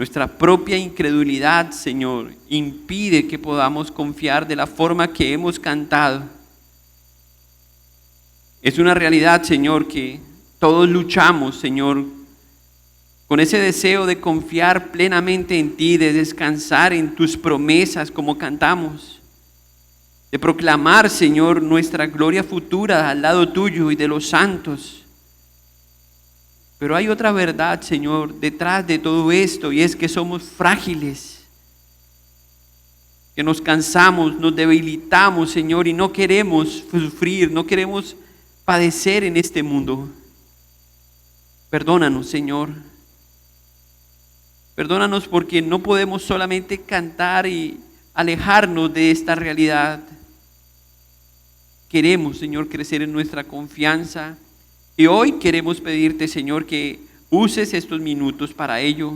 Nuestra propia incredulidad, Señor, impide que podamos confiar de la forma que hemos cantado. Es una realidad, Señor, que todos luchamos, Señor, con ese deseo de confiar plenamente en ti, de descansar en tus promesas como cantamos, de proclamar, Señor, nuestra gloria futura al lado tuyo y de los santos. Pero hay otra verdad, Señor, detrás de todo esto, y es que somos frágiles, que nos cansamos, nos debilitamos, Señor, y no queremos sufrir, no queremos padecer en este mundo. Perdónanos, Señor. Perdónanos porque no podemos solamente cantar y alejarnos de esta realidad. Queremos, Señor, crecer en nuestra confianza. Y hoy queremos pedirte, Señor, que uses estos minutos para ello.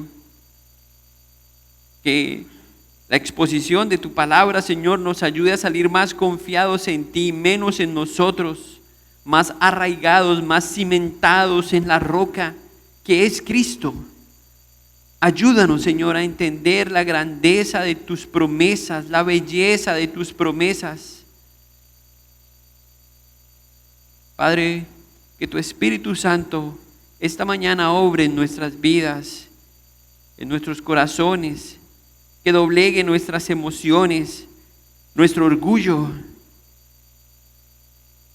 Que la exposición de tu palabra, Señor, nos ayude a salir más confiados en ti, menos en nosotros, más arraigados, más cimentados en la roca que es Cristo. Ayúdanos, Señor, a entender la grandeza de tus promesas, la belleza de tus promesas. Padre, que tu Espíritu Santo esta mañana obre en nuestras vidas, en nuestros corazones, que doblegue nuestras emociones, nuestro orgullo.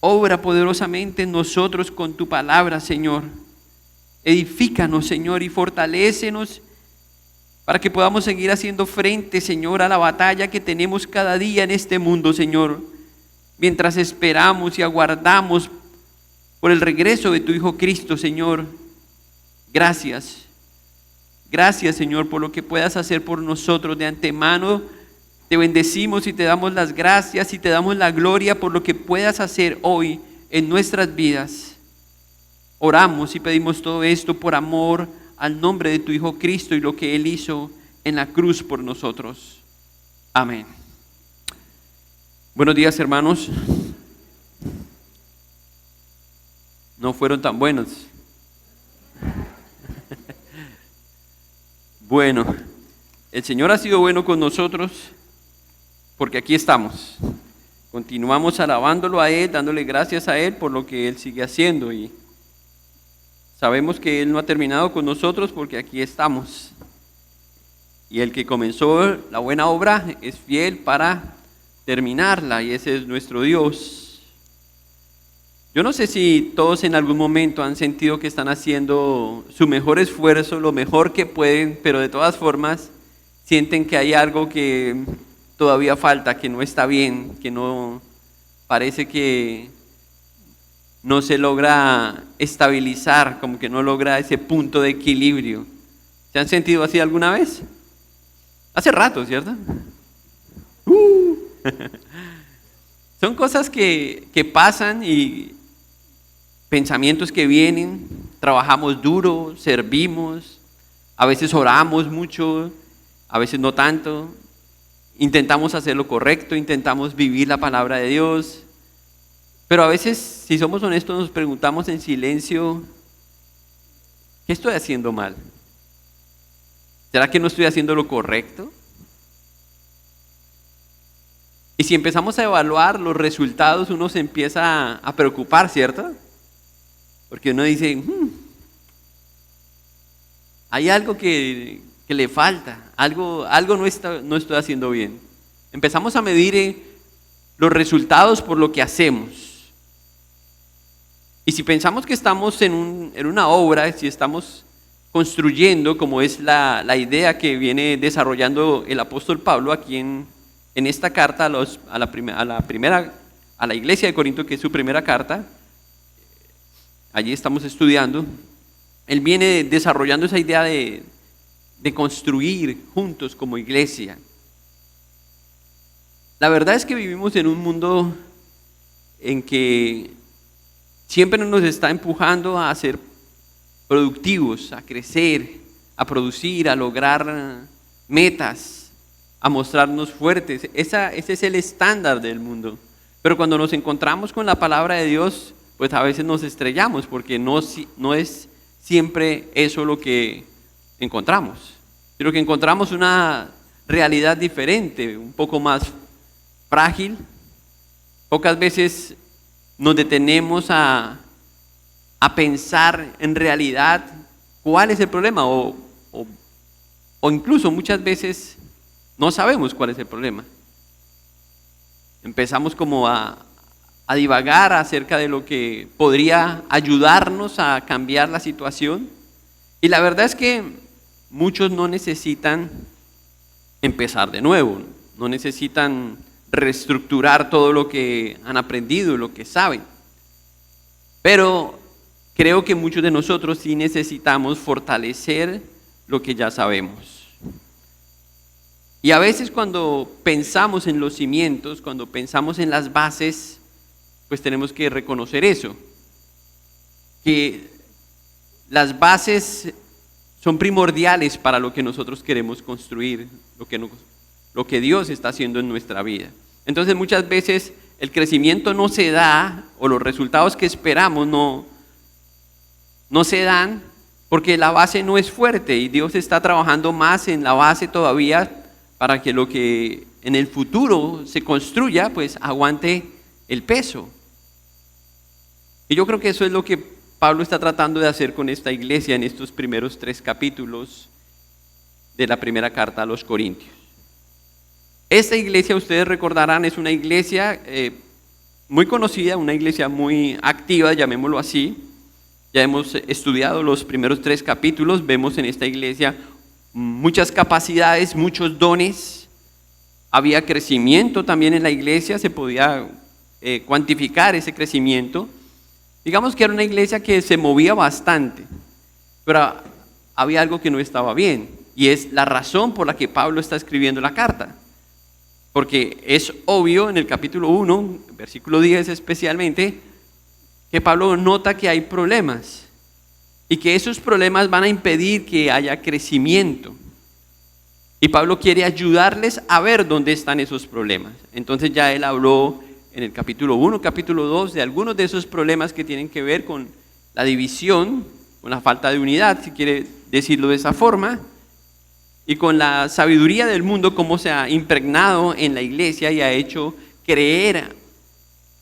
Obra poderosamente en nosotros con tu palabra, Señor. Edifícanos, Señor, y fortalécenos para que podamos seguir haciendo frente, Señor, a la batalla que tenemos cada día en este mundo, Señor, mientras esperamos y aguardamos por el regreso de tu Hijo Cristo, Señor. Gracias. Gracias, Señor, por lo que puedas hacer por nosotros. De antemano te bendecimos y te damos las gracias y te damos la gloria por lo que puedas hacer hoy en nuestras vidas. Oramos y pedimos todo esto por amor al nombre de tu Hijo Cristo y lo que Él hizo en la cruz por nosotros. Amén. Buenos días, hermanos. No fueron tan buenos. Bueno, el Señor ha sido bueno con nosotros porque aquí estamos. Continuamos alabándolo a Él, dándole gracias a Él por lo que Él sigue haciendo, y sabemos que Él no ha terminado con nosotros porque aquí estamos. Y el que comenzó la buena obra es fiel para terminarla, y ese es nuestro Dios. Yo no sé si todos en algún momento han sentido que están haciendo su mejor esfuerzo, lo mejor que pueden, pero de todas formas sienten que hay algo que todavía falta, que no está bien, que no parece que no se logra estabilizar, como que no logra ese punto de equilibrio. ¿Se han sentido así alguna vez? Hace rato, ¿cierto? Son cosas que pasan y pensamientos que vienen. Trabajamos duro, servimos, a veces oramos mucho, a veces no tanto. Intentamos hacer lo correcto, intentamos vivir la palabra de Dios, pero a veces, si somos honestos, nos preguntamos en silencio, ¿qué estoy haciendo mal? ¿Será que no estoy haciendo lo correcto? Y si empezamos a evaluar los resultados, uno se empieza a preocupar, ¿cierto? Porque uno dice, hay algo que le falta, algo no estoy haciendo bien. Empezamos a medir los resultados por lo que hacemos. Y si pensamos que estamos en una obra, si estamos construyendo, como es la idea que viene desarrollando el apóstol Pablo aquí en esta carta a la iglesia de Corinto, que es su primera carta, allí estamos estudiando, él viene desarrollando esa idea de construir juntos como iglesia. La verdad es que vivimos en un mundo en que siempre nos está empujando a ser productivos, a crecer, a producir, a lograr metas, a mostrarnos fuertes. Ese es el estándar del mundo. Pero cuando nos encontramos con la palabra de Dios, pues a veces nos estrellamos porque no es siempre eso lo que encontramos. sino que encontramos una realidad diferente, un poco más frágil. Pocas veces nos detenemos a pensar en realidad cuál es el problema o incluso muchas veces no sabemos cuál es el problema. Empezamos como a divagar acerca de lo que podría ayudarnos a cambiar la situación. Y la verdad es que muchos no necesitan empezar de nuevo, no necesitan reestructurar todo lo que han aprendido, lo que saben. Pero creo que muchos de nosotros sí necesitamos fortalecer lo que ya sabemos. Y a veces cuando pensamos en los cimientos, cuando pensamos en las bases, pues tenemos que reconocer eso, que las bases son primordiales para lo que nosotros queremos construir, lo que Dios está haciendo en nuestra vida. Entonces muchas veces el crecimiento no se da, o los resultados que esperamos no se dan, porque la base no es fuerte y Dios está trabajando más en la base todavía para que lo que en el futuro se construya, pues aguante el peso. Y yo creo que eso es lo que Pablo está tratando de hacer con esta iglesia en estos primeros 3 capítulos de la primera carta a los Corintios. Esta iglesia, ustedes recordarán, es una iglesia muy conocida, una iglesia muy activa, llamémoslo así. Ya hemos estudiado los primeros 3 capítulos, vemos en esta iglesia muchas capacidades, muchos dones. Había crecimiento también en la iglesia, se podía cuantificar ese crecimiento. Digamos que era una iglesia que se movía bastante, pero había algo que no estaba bien, y es la razón por la que Pablo está escribiendo la carta. Porque es obvio en el capítulo 1, versículo 10 especialmente, que Pablo nota que hay problemas y que esos problemas van a impedir que haya crecimiento. Y Pablo quiere ayudarles a ver dónde están esos problemas. Entonces ya él habló en el capítulo 1, capítulo 2 de algunos de esos problemas que tienen que ver con la división, con la falta de unidad, si quiere decirlo de esa forma, y con la sabiduría del mundo, cómo se ha impregnado en la iglesia y ha hecho creer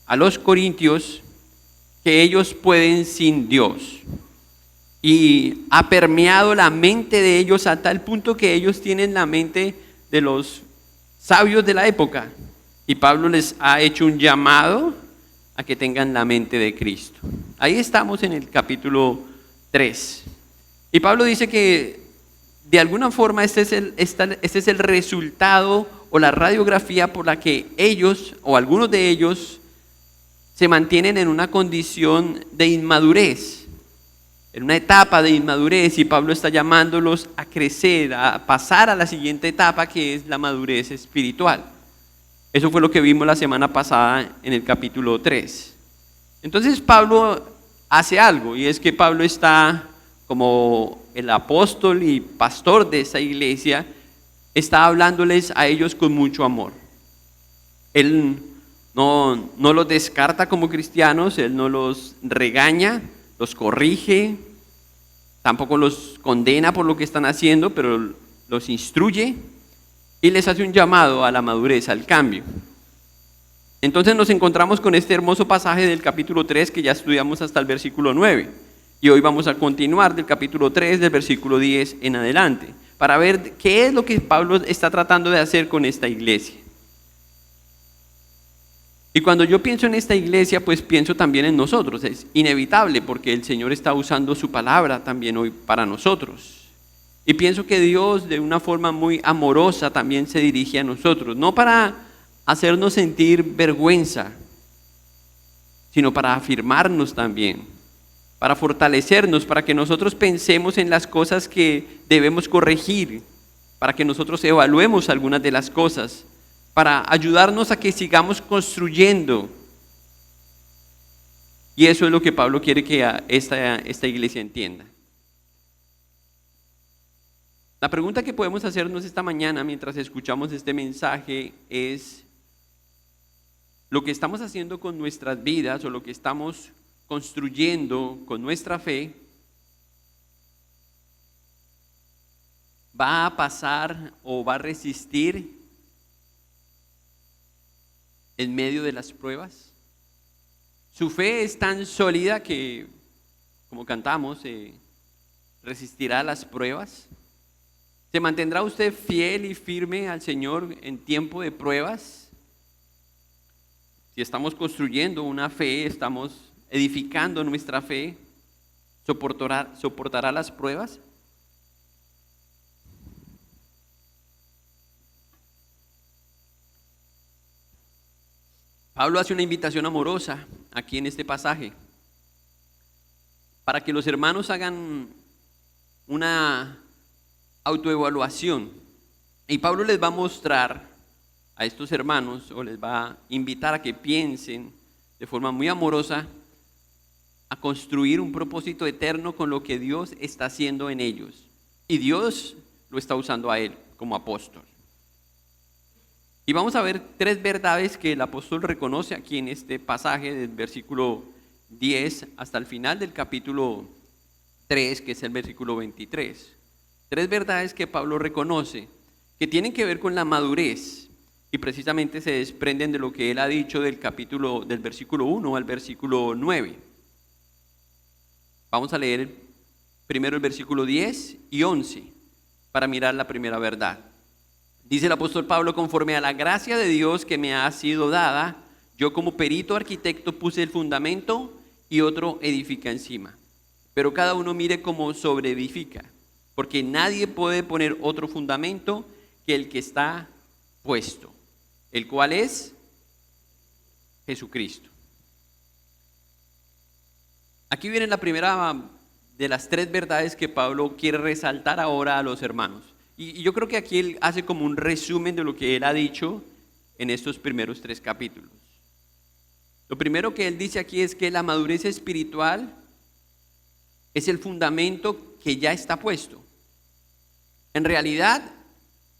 a los corintios que ellos pueden sin Dios. Y ha permeado la mente de ellos a tal punto que ellos tienen la mente de los sabios de la época. Y Pablo les ha hecho un llamado a que tengan la mente de Cristo. Ahí estamos en el capítulo 3. Y Pablo dice que de alguna forma este es el resultado o la radiografía por la que ellos o algunos de ellos se mantienen en una condición de inmadurez, en una etapa de inmadurez, y Pablo está llamándolos a crecer, a pasar a la siguiente etapa, que es la madurez espiritual. Eso fue lo que vimos la semana pasada en el capítulo 3. Entonces Pablo hace algo, y es que Pablo está como el apóstol y pastor de esa iglesia, está hablándoles a ellos con mucho amor. Él no los descarta como cristianos, él no los regaña, los corrige, tampoco los condena por lo que están haciendo, pero los instruye y les hace un llamado a la madurez, al cambio. Entonces nos encontramos con este hermoso pasaje del capítulo 3 que ya estudiamos hasta el versículo 9. Y hoy vamos a continuar del capítulo 3, del versículo 10 en adelante, para ver qué es lo que Pablo está tratando de hacer con esta iglesia. Y cuando yo pienso en esta iglesia, pues pienso también en nosotros. Es inevitable porque el Señor está usando su palabra también hoy para nosotros. Y pienso que Dios de una forma muy amorosa también se dirige a nosotros, no para hacernos sentir vergüenza, sino para afirmarnos también, para fortalecernos, para que nosotros pensemos en las cosas que debemos corregir, para que nosotros evaluemos algunas de las cosas, para ayudarnos a que sigamos construyendo. Y eso es lo que Pablo quiere que esta iglesia entienda. La pregunta que podemos hacernos esta mañana mientras escuchamos este mensaje es: ¿lo que estamos haciendo con nuestras vidas o lo que estamos construyendo con nuestra fe va a pasar o va a resistir en medio de las pruebas? Su fe es tan sólida que, como cantamos, resistirá las pruebas. ¿Se mantendrá usted fiel y firme al Señor en tiempo de pruebas? Si estamos construyendo una fe, estamos edificando nuestra fe, ¿soportará las pruebas? Pablo hace una invitación amorosa aquí en este pasaje para que los hermanos hagan una autoevaluación. Y Pablo les va a mostrar a estos hermanos, o les va a invitar a que piensen de forma muy amorosa a construir un propósito eterno con lo que Dios está haciendo en ellos. Y Dios lo está usando a él como apóstol. Y vamos a ver 3 verdades que el apóstol reconoce aquí en este pasaje del versículo 10 hasta el final del capítulo 3, que es el versículo 23. 3 verdades que Pablo reconoce que tienen que ver con la madurez y precisamente se desprenden de lo que él ha dicho del versículo 1 al versículo 9. Vamos a leer primero el versículo 10 y 11 para mirar la primera verdad. Dice el apóstol Pablo: conforme a la gracia de Dios que me ha sido dada, yo como perito arquitecto puse el fundamento y otro edifica encima. Pero cada uno mire cómo sobreedifica, porque nadie puede poner otro fundamento que el que está puesto, el cual es Jesucristo. Aquí viene la primera de las 3 verdades que Pablo quiere resaltar ahora a los hermanos. Y yo creo que aquí él hace como un resumen de lo que él ha dicho en estos primeros 3 capítulos. Lo primero que él dice aquí es que la madurez espiritual es el fundamento que ya está puesto. En realidad,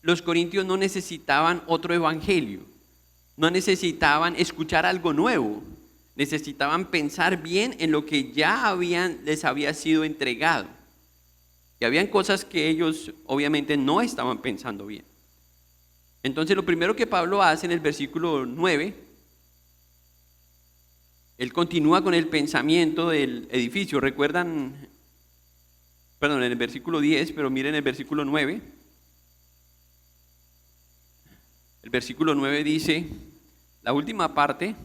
los corintios no necesitaban otro evangelio, no necesitaban escuchar algo nuevo, necesitaban pensar bien en lo que ya les había sido entregado. Y habían cosas que ellos obviamente no estaban pensando bien. Entonces lo primero que Pablo hace en el versículo 9, él continúa con el pensamiento del edificio. ¿Recuerdan? Perdón, en el versículo 10, pero miren el versículo 9. El versículo 9 dice, la última parte: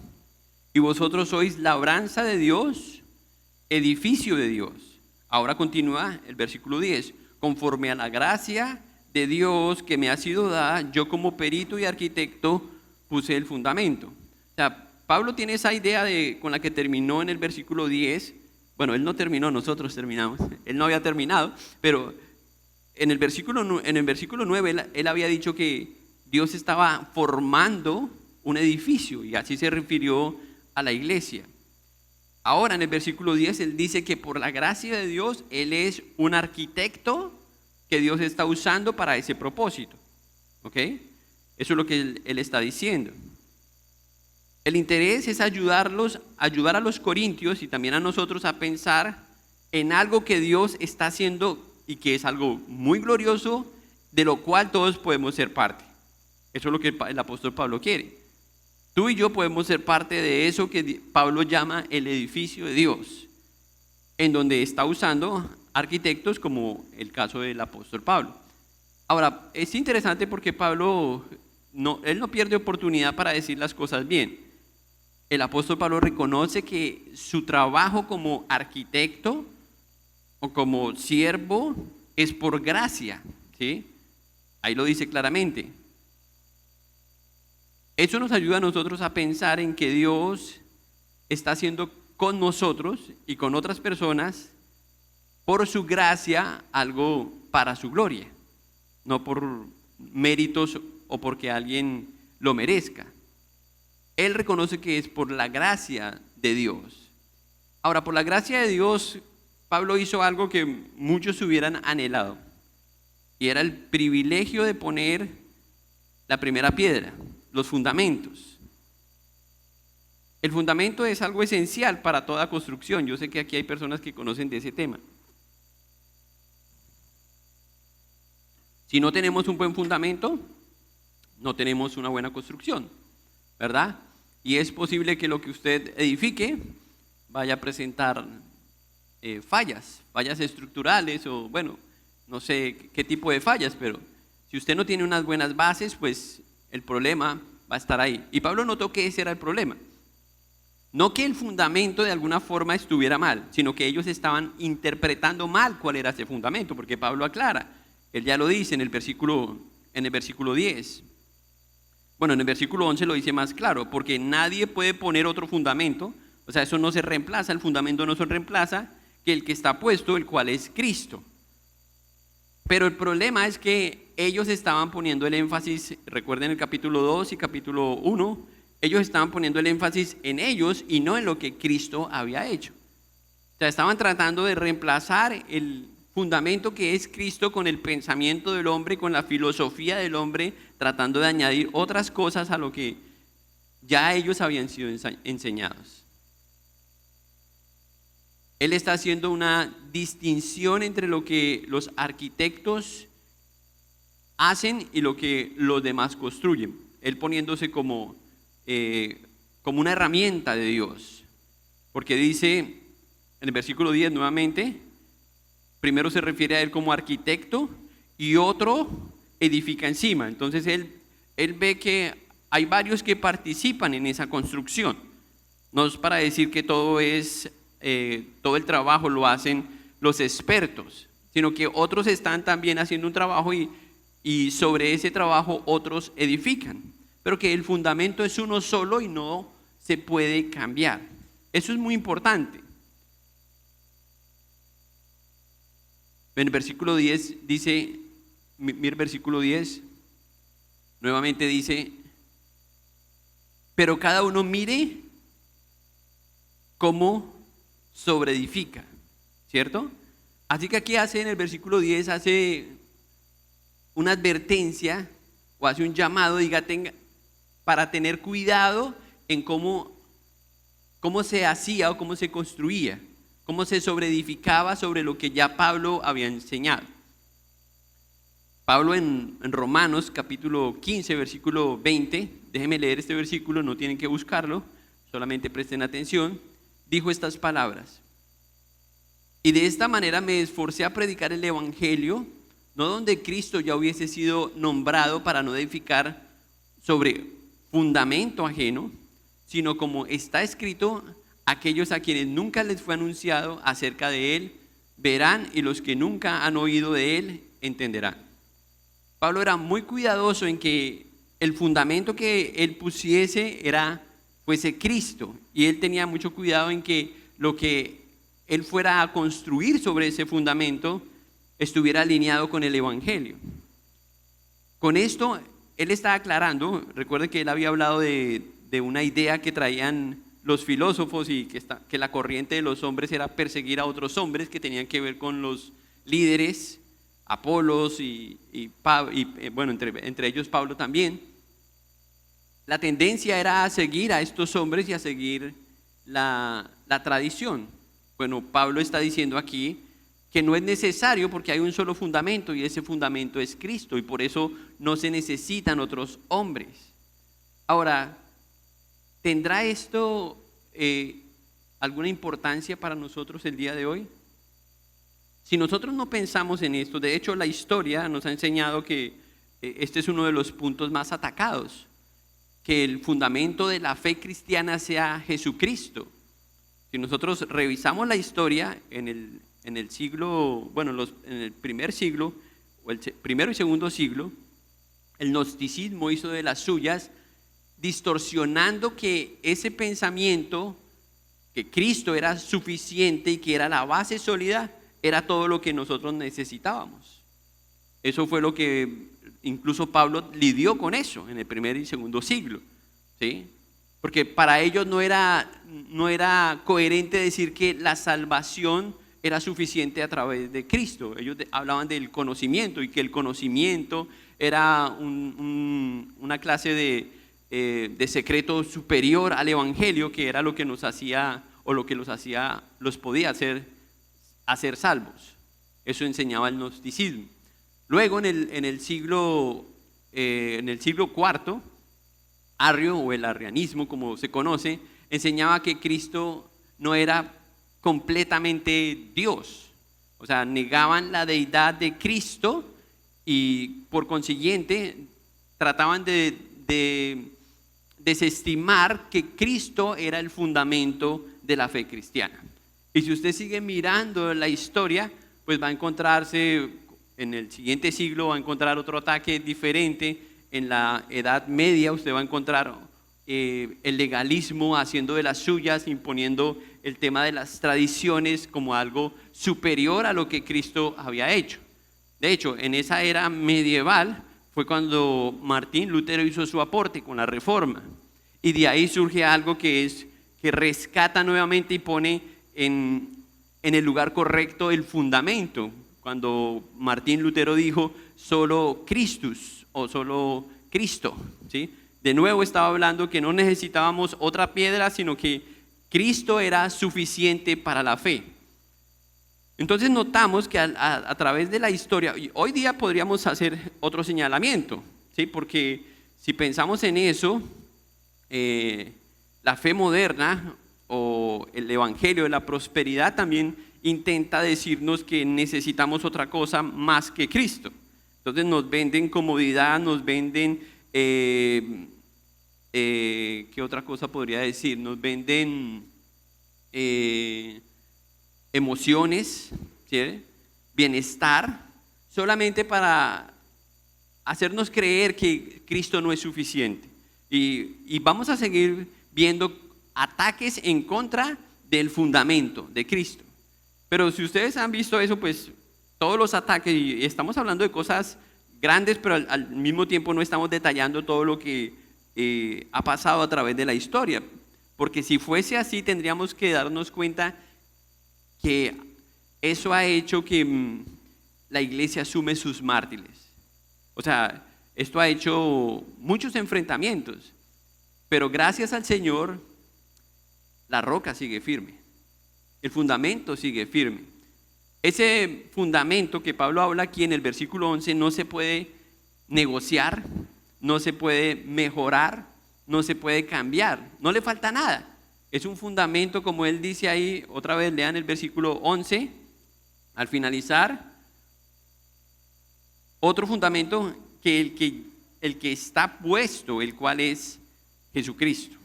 y vosotros sois labranza de Dios, edificio de Dios. Ahora continúa el versículo 10. Conforme a la gracia de Dios que me ha sido dada, yo como perito y arquitecto puse el fundamento. O sea, Pablo tiene esa idea con la que terminó en el versículo 10. Bueno, él no terminó, nosotros terminamos. Él no había terminado, pero en el versículo 9 él había dicho que Dios estaba formando un edificio y así se refirió a la iglesia. Ahora en el versículo 10 él dice que por la gracia de Dios él es un arquitecto que Dios está usando para ese propósito. ¿Ok? Eso es lo que él está diciendo. El interés es ayudar a los corintios y también a nosotros a pensar en algo que Dios está haciendo y que es algo muy glorioso, de lo cual todos podemos ser parte. Eso es lo que el apóstol Pablo quiere. Tú y yo podemos ser parte de eso que Pablo llama el edificio de Dios, en donde está usando arquitectos como el caso del apóstol Pablo. Ahora, es interesante porque Pablo, él no pierde oportunidad para decir las cosas bien. El apóstol Pablo reconoce que su trabajo como arquitecto o como siervo es por gracia, ¿sí? Ahí lo dice claramente. Eso nos ayuda a nosotros a pensar en que Dios está haciendo con nosotros y con otras personas, por su gracia, algo para su gloria, no por méritos o porque alguien lo merezca. Él reconoce que es por la gracia de Dios. Ahora, por la gracia de Dios, Pablo hizo algo que muchos hubieran anhelado, y era el privilegio de poner la primera piedra, los fundamentos. El fundamento es algo esencial para toda construcción. Yo sé que aquí hay personas que conocen de ese tema. Si no tenemos un buen fundamento, no tenemos una buena construcción, ¿verdad? Y es posible que lo que usted edifique vaya a presentar fallas estructurales o, bueno, no sé qué tipo de fallas, pero si usted no tiene unas buenas bases, pues el problema va a estar ahí. Y Pablo notó que ese era el problema. No que el fundamento de alguna forma estuviera mal, sino que ellos estaban interpretando mal cuál era ese fundamento, porque Pablo aclara, él ya lo dice en el versículo 10. Bueno, en el versículo 11 lo dice más claro, porque nadie puede poner otro fundamento, o sea, eso no se reemplaza, el fundamento no se reemplaza, que el que está puesto, el cual es Cristo. Pero el problema es que ellos estaban poniendo el énfasis, recuerden el capítulo 2 y capítulo 1, ellos estaban poniendo el énfasis en ellos y no en lo que Cristo había hecho. O sea, estaban tratando de reemplazar el fundamento que es Cristo con el pensamiento del hombre, con la filosofía del hombre, tratando de añadir otras cosas a lo que ya ellos habían sido enseñados. Él está haciendo una distinción entre lo que los arquitectos hacen y lo que los demás construyen. Él poniéndose como una herramienta de Dios. Porque dice en el versículo 10 nuevamente, primero se refiere a él como arquitecto y otro edifica encima. Entonces él ve que hay varios que participan en esa construcción. No es para decir que todo el trabajo lo hacen los expertos, sino que otros están también haciendo un trabajo y sobre ese trabajo otros edifican. Pero que el fundamento es uno solo y no se puede cambiar. Eso es muy importante. En el versículo 10 dice, mira el versículo 10, nuevamente dice, pero cada uno mire cómo sobreedifica, ¿cierto? Así que aquí en el versículo 10 hace una advertencia o hace un llamado, para tener cuidado en cómo se hacía o cómo se construía, cómo se sobreedificaba sobre lo que ya Pablo había enseñado. Pablo en Romanos capítulo 15, versículo 20, déjenme leer este versículo, no tienen que buscarlo, solamente presten atención, dijo estas palabras: y de esta manera me esforcé a predicar el evangelio, no donde Cristo ya hubiese sido nombrado para no edificar sobre fundamento ajeno, sino como está escrito, aquellos a quienes nunca les fue anunciado acerca de él, verán, y los que nunca han oído de él, entenderán. Pablo era muy cuidadoso en que el fundamento que él pusiese fuese Cristo, y él tenía mucho cuidado en que lo que él fuera a construir sobre ese fundamento estuviera alineado con el evangelio. Con esto él está aclarando, recuerden que él había hablado de una idea que traían los filósofos y que la corriente de los hombres era perseguir a otros hombres que tenían que ver con los líderes, Apolos entre ellos Pablo también. La tendencia era a seguir a estos hombres y a seguir la tradición. Bueno, Pablo está diciendo aquí que no es necesario porque hay un solo fundamento y ese fundamento es Cristo y por eso no se necesitan otros hombres. Ahora, ¿tendrá esto alguna importancia para nosotros el día de hoy? Si nosotros no pensamos en esto, de hecho la historia nos ha enseñado que este es uno de los puntos más atacados, que el fundamento de la fe cristiana sea Jesucristo. Si nosotros revisamos la historia en el siglo, en el primer siglo, o el primero y segundo siglo, el gnosticismo hizo de las suyas, distorsionando que ese pensamiento, que Cristo era suficiente y que era la base sólida, era todo lo que nosotros necesitábamos. Eso fue lo que incluso Pablo lidió con eso en el primer y segundo siglo, ¿sí? Porque para ellos no era coherente decir que la salvación era suficiente a través de Cristo. Ellos hablaban del conocimiento y que el conocimiento era una clase de secreto superior al evangelio, que era lo que nos hacía o lo que los podía hacer salvos. Eso enseñaba el gnosticismo. Luego en el siglo cuarto, Arrio o el arrianismo como se conoce, enseñaba que Cristo no era completamente Dios. O sea, negaban la deidad de Cristo y por consiguiente trataban de desestimar que Cristo era el fundamento de la fe cristiana. Y si usted sigue mirando la historia, pues va a encontrarse en el siguiente siglo, va a encontrar otro ataque diferente. En la Edad Media usted va a encontrar el legalismo haciendo de las suyas, imponiendo el tema de las tradiciones como algo superior a lo que Cristo había hecho. De hecho, en esa era medieval fue cuando Martín Lutero hizo su aporte con la Reforma. Y de ahí surge algo que rescata nuevamente y pone en el lugar correcto el fundamento. Cuando Martín Lutero dijo solo Christus o solo Cristo, ¿sí? De nuevo estaba hablando que no necesitábamos otra piedra, sino que Cristo era suficiente para la fe. Entonces notamos que a través de la historia, y hoy día podríamos hacer otro señalamiento, ¿sí? Porque si pensamos en eso, la fe moderna o el evangelio de la prosperidad también intenta decirnos que necesitamos otra cosa más que Cristo. Entonces nos venden comodidad, nos venden, ¿qué otra cosa podría decir? Nos venden emociones, ¿sí? Bienestar, solamente para hacernos creer que Cristo no es suficiente. Y vamos a seguir viendo ataques en contra del fundamento de Cristo. Pero si ustedes han visto eso, pues todos los ataques, y estamos hablando de cosas grandes, pero al mismo tiempo no estamos detallando todo lo que ha pasado a través de la historia. Porque si fuese así, tendríamos que darnos cuenta que eso ha hecho que la iglesia asume sus mártires. O sea, esto ha hecho muchos enfrentamientos, pero gracias al Señor, la roca sigue firme, el fundamento sigue firme. Ese fundamento que Pablo habla aquí en el versículo 11 no se puede negociar, no se puede mejorar, no se puede cambiar, no le falta nada. Es un fundamento, como él dice ahí, otra vez lean el versículo 11, al finalizar, otro fundamento que el que está puesto, el cual es Jesucristo.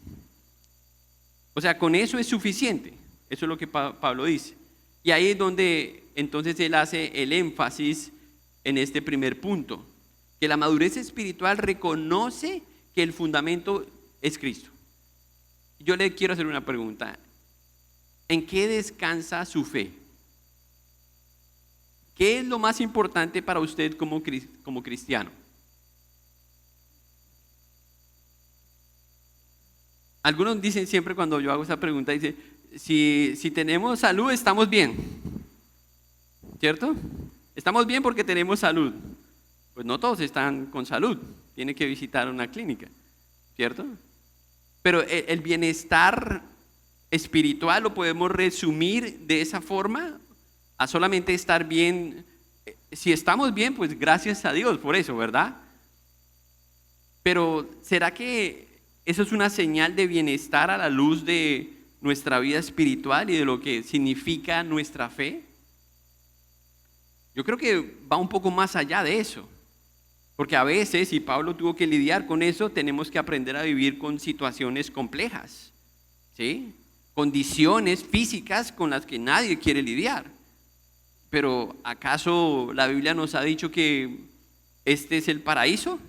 O sea, con eso es suficiente, eso es lo que Pablo dice. Y ahí es donde entonces él hace el énfasis en este primer punto, que la madurez espiritual reconoce que el fundamento es Cristo. Yo le quiero hacer una pregunta. ¿En qué descansa su fe? ¿Qué es lo más importante para usted como cristiano? Algunos dicen siempre cuando yo hago esa pregunta, dice, si tenemos salud, estamos bien. ¿Cierto? Estamos bien porque tenemos salud. Pues no todos están con salud. Tienen que visitar una clínica. ¿Cierto? Pero el bienestar espiritual lo podemos resumir de esa forma a solamente estar bien. Si estamos bien, pues gracias a Dios por eso, ¿verdad? Pero ¿será que eso es una señal de bienestar a la luz de nuestra vida espiritual y de lo que significa nuestra fe? Yo creo que va un poco más allá de eso. Porque a veces, y Pablo tuvo que lidiar con eso, tenemos que aprender a vivir con situaciones complejas, ¿sí? Condiciones físicas con las que nadie quiere lidiar. Pero ¿acaso la Biblia nos ha dicho que este es el paraíso?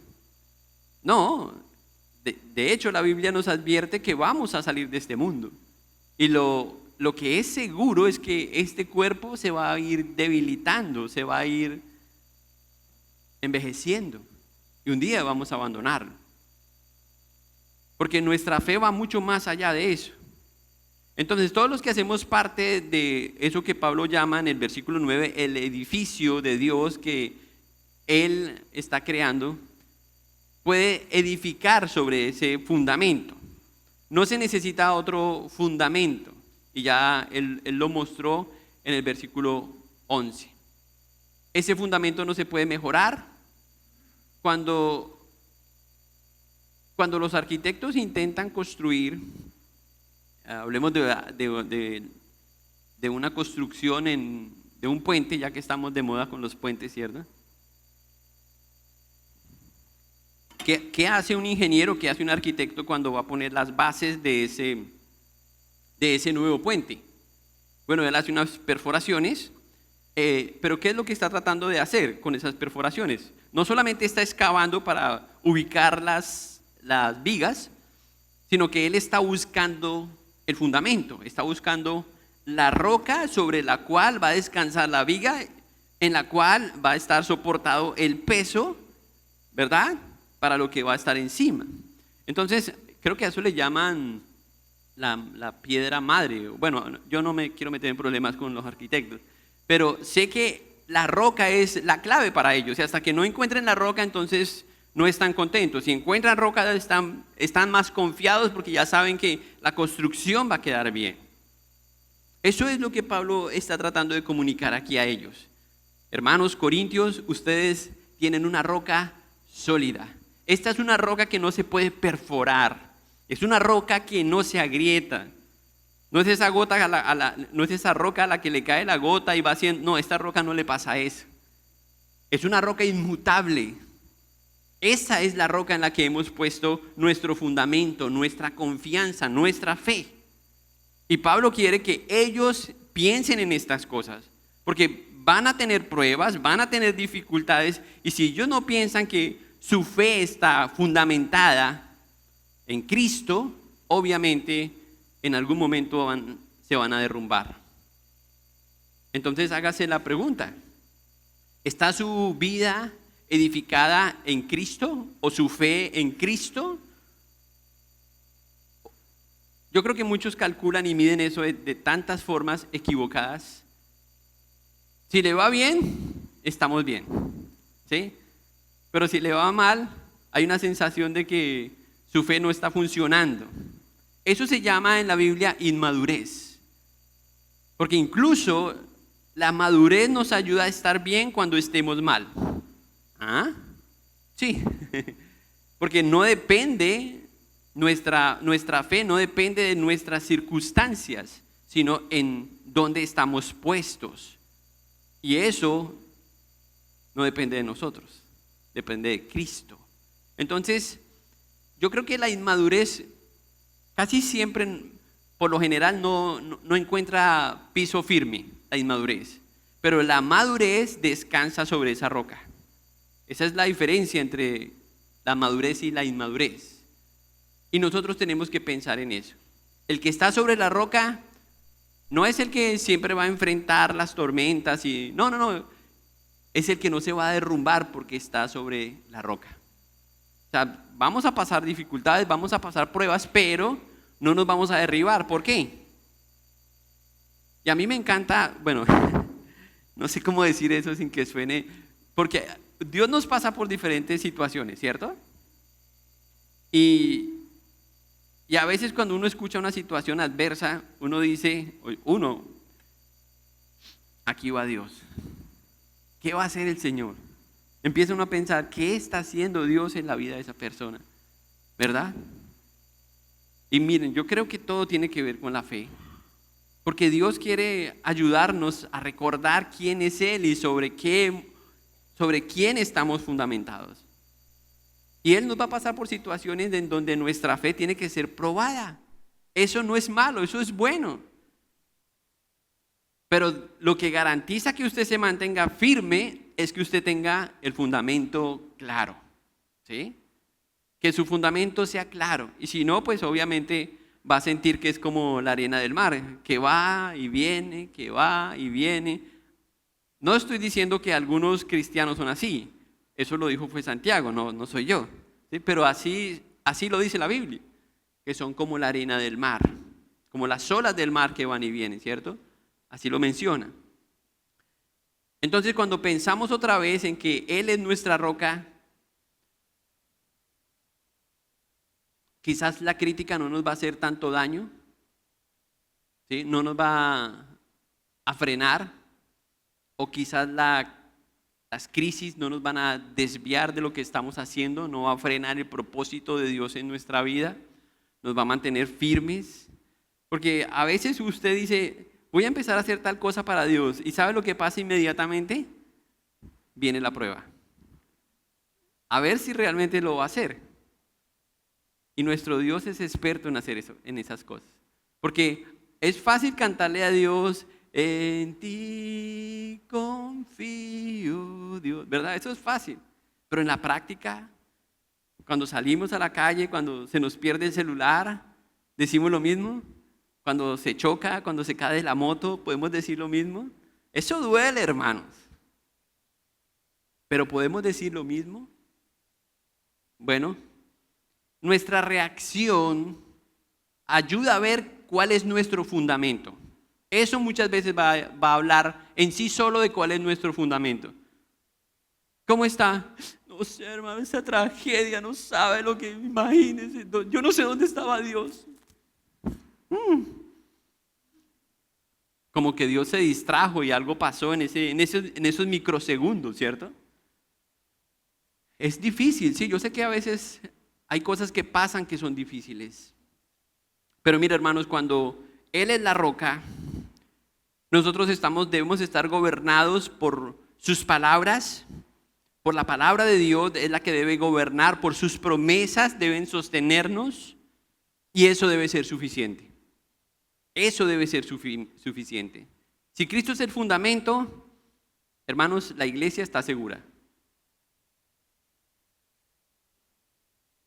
No, de hecho la Biblia nos advierte que vamos a salir de este mundo. Y lo que es seguro es que este cuerpo se va a ir debilitando, se va a ir envejeciendo y un día vamos a abandonarlo, porque nuestra fe va mucho más allá de eso. Entonces todos los que hacemos parte de eso que Pablo llama en el versículo 9 el edificio de Dios que Él está creando, puede edificar sobre ese fundamento. No se necesita otro fundamento, y ya él lo mostró en el versículo 11. ese fundamento no se puede mejorar. Cuando los arquitectos intentan construir, hablemos de una construcción de un puente, ya que estamos de moda con los puentes, ¿cierto? ¿Qué hace un ingeniero, qué hace un arquitecto cuando va a poner las bases de ese nuevo puente? Bueno, él hace unas perforaciones, pero ¿qué es lo que está tratando de hacer con esas perforaciones? No solamente está excavando para ubicar las vigas, sino que él está buscando el fundamento, está buscando la roca sobre la cual va a descansar la viga, en la cual va a estar soportado el peso, ¿verdad?, para lo que va a estar encima. Entonces, creo que a eso le llaman la piedra madre. Bueno, yo no me quiero meter en problemas con los arquitectos, pero sé que la roca es la clave para ellos. Y hasta que no encuentren la roca, entonces no están contentos. Si encuentran roca, están más confiados porque ya saben que la construcción va a quedar bien. Eso es lo que Pablo está tratando de comunicar aquí a ellos. Hermanos corintios, ustedes tienen una roca sólida. Esta es una roca que no se puede perforar. Es una roca que no se agrieta. No es esa no es esa roca a la que le cae la gota y va haciendo. No, esta roca no le pasa eso. Es una roca inmutable. Esa es la roca en la que hemos puesto nuestro fundamento, nuestra confianza, nuestra fe. Y Pablo quiere que ellos piensen en estas cosas, porque van a tener pruebas, van a tener dificultades, y si ellos no piensan que su fe está fundamentada en Cristo, obviamente en algún momento se van a derrumbar. Entonces hágase la pregunta: ¿está su vida edificada en Cristo o su fe en Cristo? Yo creo que muchos calculan y miden eso de tantas formas equivocadas. Si le va bien, estamos bien, ¿sí? Pero si le va mal, hay una sensación de que su fe no está funcionando. Eso se llama en la Biblia inmadurez. Porque incluso la madurez nos ayuda a estar bien cuando estemos mal. ¿Ah? Sí. Porque no depende, nuestra fe no depende de nuestras circunstancias, sino en dónde estamos puestos. Y eso no depende de nosotros, depende de Cristo. Entonces, yo creo que la inmadurez casi siempre, por lo general, no encuentra piso firme, la inmadurez. Pero la madurez descansa sobre esa roca. Esa es la diferencia entre la madurez y la inmadurez. Y nosotros tenemos que pensar en eso. El que está sobre la roca no es el que siempre va a enfrentar las tormentas y no. Es el que no se va a derrumbar porque está sobre la roca. O sea, vamos a pasar dificultades, vamos a pasar pruebas, pero no nos vamos a derribar. ¿Por qué? Y a mí me encanta, bueno, no sé cómo decir eso sin que suene, porque Dios nos pasa por diferentes situaciones, ¿cierto? Y a veces cuando uno escucha una situación adversa, uno dice, aquí va Dios. ¿Qué va a hacer el Señor? Empieza uno a pensar, ¿qué está haciendo Dios en la vida de esa persona? ¿Verdad? Y miren, yo creo que todo tiene que ver con la fe. Porque Dios quiere ayudarnos a recordar quién es Él y sobre quién estamos fundamentados. Y Él nos va a pasar por situaciones en donde nuestra fe tiene que ser probada. Eso no es malo, eso es bueno. Pero lo que garantiza que usted se mantenga firme es que usted tenga el fundamento claro, ¿sí? Que su fundamento sea claro. Y si no, pues obviamente va a sentir que es como la arena del mar, que va y viene, que va y viene. No estoy diciendo que algunos cristianos son así. Eso lo dijo fue Santiago, no soy yo. ¿Sí? Pero así lo dice la Biblia, que son como la arena del mar, como las olas del mar que van y vienen, ¿cierto? Así lo menciona. Entonces, cuando pensamos otra vez en que Él es nuestra roca, quizás la crítica no nos va a hacer tanto daño, ¿sí? No nos va a frenar, o quizás Las crisis no nos van a desviar de lo que estamos haciendo, no va a frenar el propósito de Dios en nuestra vida, nos va a mantener firmes. Porque a veces usted dice, voy a empezar a hacer tal cosa para Dios, y ¿sabe lo que pasa inmediatamente? Viene la prueba. A ver si realmente lo va a hacer. Y nuestro Dios es experto en hacer eso, en esas cosas. Porque es fácil cantarle a Dios, en ti confío, Dios, ¿verdad? Eso es fácil. Pero en la práctica, cuando salimos a la calle, cuando se nos pierde el celular, decimos lo mismo. Cuando se choca, cuando se cae de la moto, podemos decir lo mismo. Eso duele, hermanos. Pero ¿podemos decir lo mismo? Bueno, nuestra reacción ayuda a ver cuál es nuestro fundamento. Eso muchas veces va a hablar en sí solo de cuál es nuestro fundamento. ¿Cómo está? No sé, hermano, esa tragedia, no sabe lo que imagínese. Yo no sé dónde estaba Dios. Como que Dios se distrajo y algo pasó en esos microsegundos, ¿cierto? Es difícil, sí, yo sé que a veces hay cosas que pasan que son difíciles. Pero mira, hermanos, cuando Él es la roca, nosotros debemos estar gobernados por sus palabras, por la palabra de Dios, es la que debe gobernar, por sus promesas deben sostenernos, y eso debe ser suficiente. Eso debe ser suficiente. Si Cristo es el fundamento, hermanos, la iglesia está segura.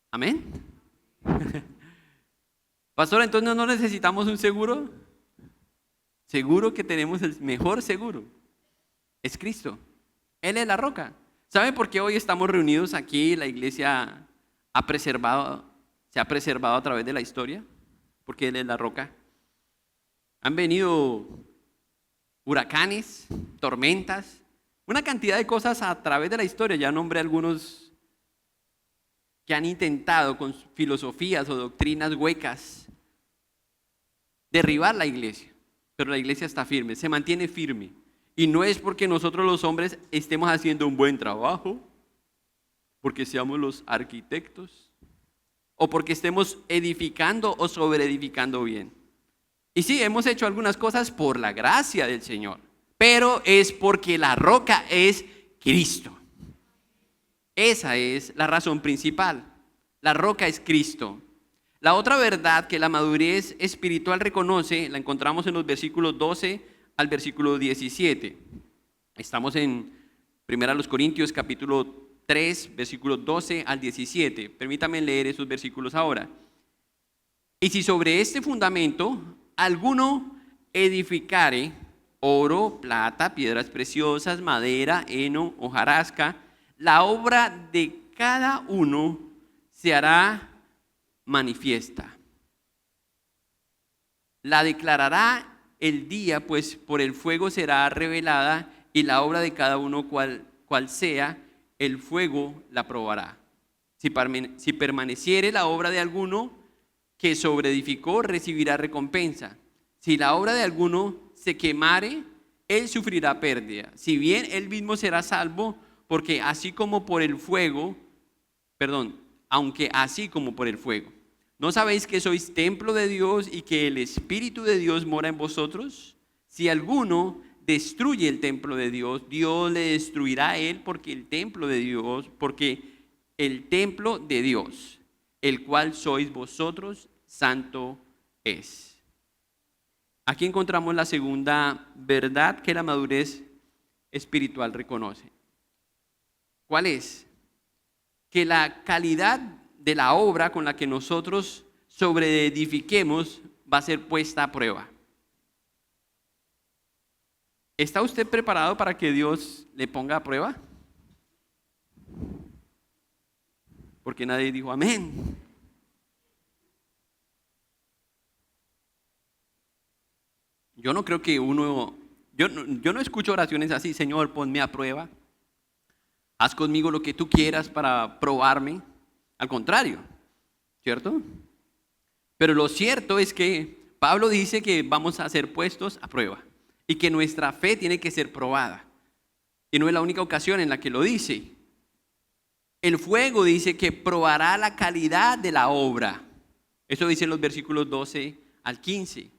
¿Amén? Pastor, entonces no necesitamos un seguro. Seguro que tenemos el mejor seguro. Es Cristo. Él es la roca. ¿Saben por qué hoy estamos reunidos aquí? La iglesia se ha preservado a través de la historia. Porque Él es la roca. Han venido huracanes, tormentas, una cantidad de cosas a través de la historia. Ya nombré algunos que han intentado con filosofías o doctrinas huecas derribar la iglesia. Pero la iglesia está firme, se mantiene firme. Y no es porque nosotros los hombres estemos haciendo un buen trabajo, porque seamos los arquitectos, o porque estemos edificando o sobreedificando bien. Y sí, hemos hecho algunas cosas por la gracia del Señor, pero es porque la roca es Cristo. Esa es la razón principal. La roca es Cristo. La otra verdad que la madurez espiritual reconoce, la encontramos en los versículos 12 al versículo 17. Estamos en 1 Corintios capítulo 3, versículos 12 al 17. Permítame leer esos versículos ahora. Y si sobre este fundamento alguno edificare oro, plata, piedras preciosas, madera, heno, hojarasca, la obra de cada uno se hará manifiesta. La declarará el día, pues por el fuego será revelada, y la obra de cada uno cual sea, el fuego la probará. Si permaneciere la obra de alguno que sobreedificó, recibirá recompensa. Si la obra de alguno se quemare, él sufrirá pérdida. Si bien él mismo será salvo, porque así como por el fuego, aunque así como por el fuego. ¿No sabéis que sois templo de Dios y que el Espíritu de Dios mora en vosotros? Si alguno destruye el templo de Dios, Dios le destruirá a él, porque el templo de Dios, el cual sois vosotros, santo es. Aquí encontramos la segunda verdad que la madurez espiritual reconoce. ¿Cuál es? Que la calidad de la obra con la que nosotros sobreedifiquemos va a ser puesta a prueba. ¿Está usted preparado para que Dios le ponga a prueba? Porque nadie dijo amén. Yo no creo que yo no escucho oraciones así: Señor, ponme a prueba. Haz conmigo lo que tú quieras para probarme. Al contrario, ¿cierto? Pero lo cierto es que Pablo dice que vamos a ser puestos a prueba y que nuestra fe tiene que ser probada. Y no es la única ocasión en la que lo dice. El fuego dice que probará la calidad de la obra. Eso dice en los versículos 12 al 15.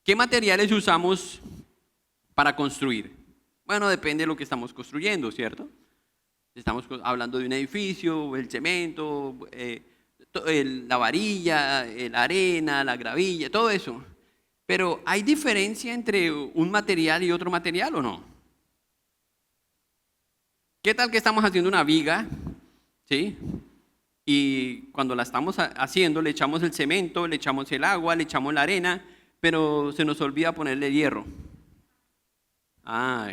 ¿Qué materiales usamos para construir? Bueno, depende de lo que estamos construyendo, ¿cierto? Estamos hablando de un edificio, el cemento, la varilla, la arena, la gravilla, todo eso. Pero ¿hay diferencia entre un material y otro material o no? ¿Qué tal que estamos haciendo una viga? ¿Sí? Y cuando la estamos haciendo le echamos el cemento, le echamos el agua, le echamos la arena, pero se nos olvida ponerle hierro. Ah,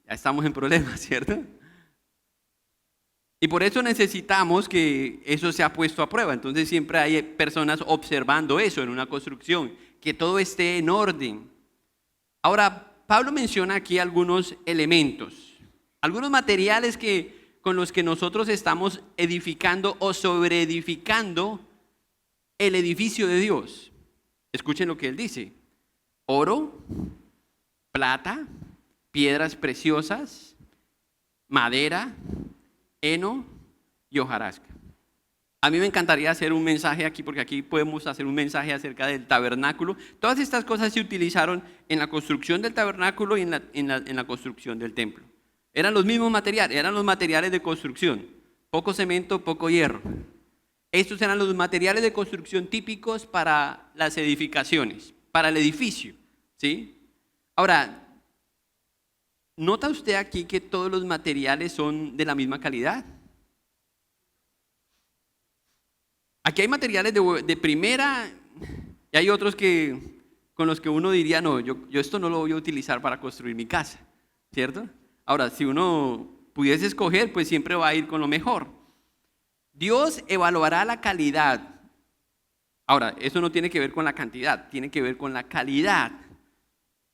ya estamos en problemas, ¿cierto? Y por eso necesitamos que eso sea puesto a prueba. Entonces siempre hay personas observando eso en una construcción, que todo esté en orden. Ahora, Pablo menciona aquí algunos elementos, algunos materiales con los que nosotros estamos edificando o sobreedificando el edificio de Dios. Escuchen lo que él dice: oro, plata, piedras preciosas, madera, heno y hojarasca. A mí me encantaría hacer un mensaje aquí, porque aquí podemos hacer un mensaje acerca del tabernáculo. Todas estas cosas se utilizaron en la construcción del tabernáculo y en la construcción del templo. Eran los mismos materiales, eran los materiales de construcción. Poco cemento, poco hierro. Estos eran los materiales de construcción típicos para las edificaciones, para el edificio, ¿sí? Ahora, ¿nota usted aquí que todos los materiales son de la misma calidad? Aquí hay materiales de primera y hay otros con los que uno diría, no, yo esto no lo voy a utilizar para construir mi casa, ¿cierto? Ahora, si uno pudiese escoger, pues siempre va a ir con lo mejor. Dios evaluará la calidad. Ahora, eso no tiene que ver con la cantidad, tiene que ver con la calidad.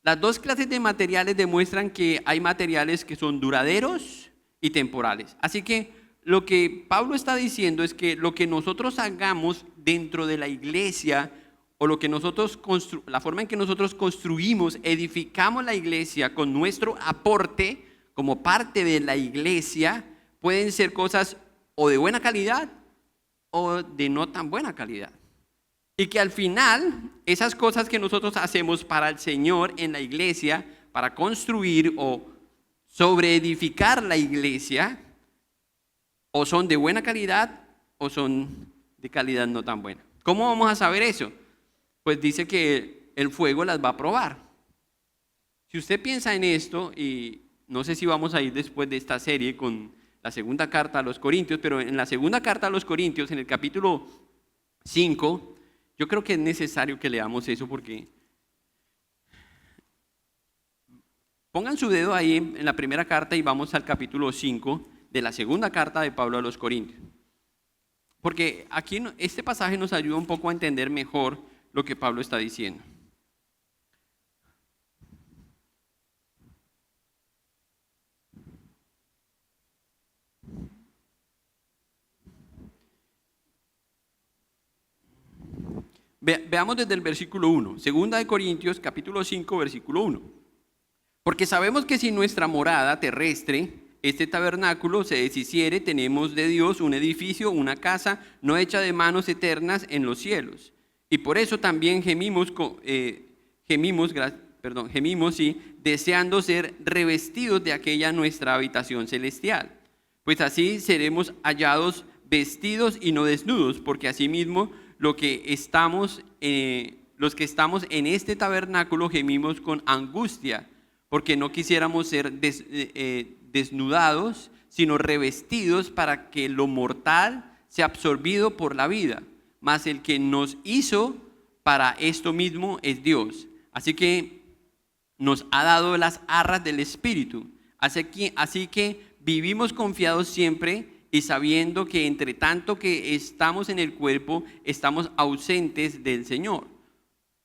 Las dos clases de materiales demuestran que hay materiales que son duraderos y temporales. Así que lo que Pablo está diciendo es que lo que nosotros hagamos dentro de la iglesia o lo que la forma en que nosotros construimos, edificamos la iglesia con nuestro aporte como parte de la iglesia, pueden ser cosas o de buena calidad o de no tan buena calidad. Y que al final, esas cosas que nosotros hacemos para el Señor en la iglesia, para construir o sobreedificar la iglesia, o son de buena calidad o son de calidad no tan buena. ¿Cómo vamos a saber eso? Pues dice que el fuego las va a probar. Si usted piensa en esto, y no sé si vamos a ir después de esta serie con la segunda carta a los Corintios, pero en la segunda carta a los Corintios, en el capítulo 5, yo creo que es necesario que leamos eso porque pongan su dedo ahí en la primera carta y vamos al capítulo 5 de la segunda carta de Pablo a los Corintios. Porque aquí este pasaje nos ayuda un poco a entender mejor lo que Pablo está diciendo. Veamos desde el versículo 1, segunda de Corintios, capítulo 5, versículo 1. Porque sabemos que si nuestra morada terrestre, este tabernáculo, se deshiciere, tenemos de Dios un edificio, una casa, no hecha de manos eternas en los cielos. Y por eso también gemimos, sí, deseando ser revestidos de aquella nuestra habitación celestial. Pues así seremos hallados vestidos y no desnudos, porque asimismo los que estamos en este tabernáculo gemimos con angustia, porque no quisiéramos ser desnudados, sino revestidos para que lo mortal sea absorbido por la vida. Mas el que nos hizo para esto mismo es Dios. Así que nos ha dado las arras del Espíritu. Así que vivimos confiados siempre y sabiendo que entre tanto que estamos en el cuerpo, estamos ausentes del Señor.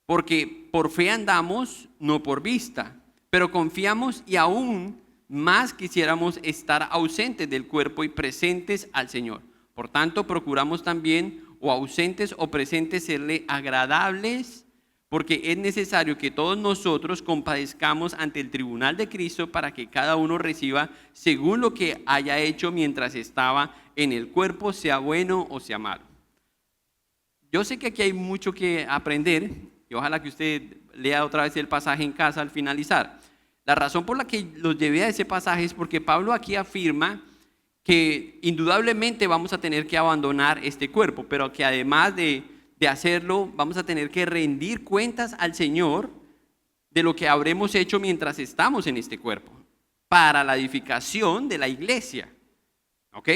Porque por fe andamos, no por vista, pero confiamos y aún más quisiéramos estar ausentes del cuerpo y presentes al Señor. Por tanto, procuramos también, o ausentes o presentes, serle agradables, porque es necesario que todos nosotros compadezcamos ante el tribunal de Cristo para que cada uno reciba según lo que haya hecho mientras estaba en el cuerpo, sea bueno o sea malo. Yo sé que aquí hay mucho que aprender y ojalá que usted lea otra vez el pasaje en casa al finalizar. La razón por la que los llevé a ese pasaje es porque Pablo aquí afirma que indudablemente vamos a tener que abandonar este cuerpo, pero que además de hacerlo, vamos a tener que rendir cuentas al Señor de lo que habremos hecho mientras estamos en este cuerpo, para la edificación de la iglesia. ¿Ok?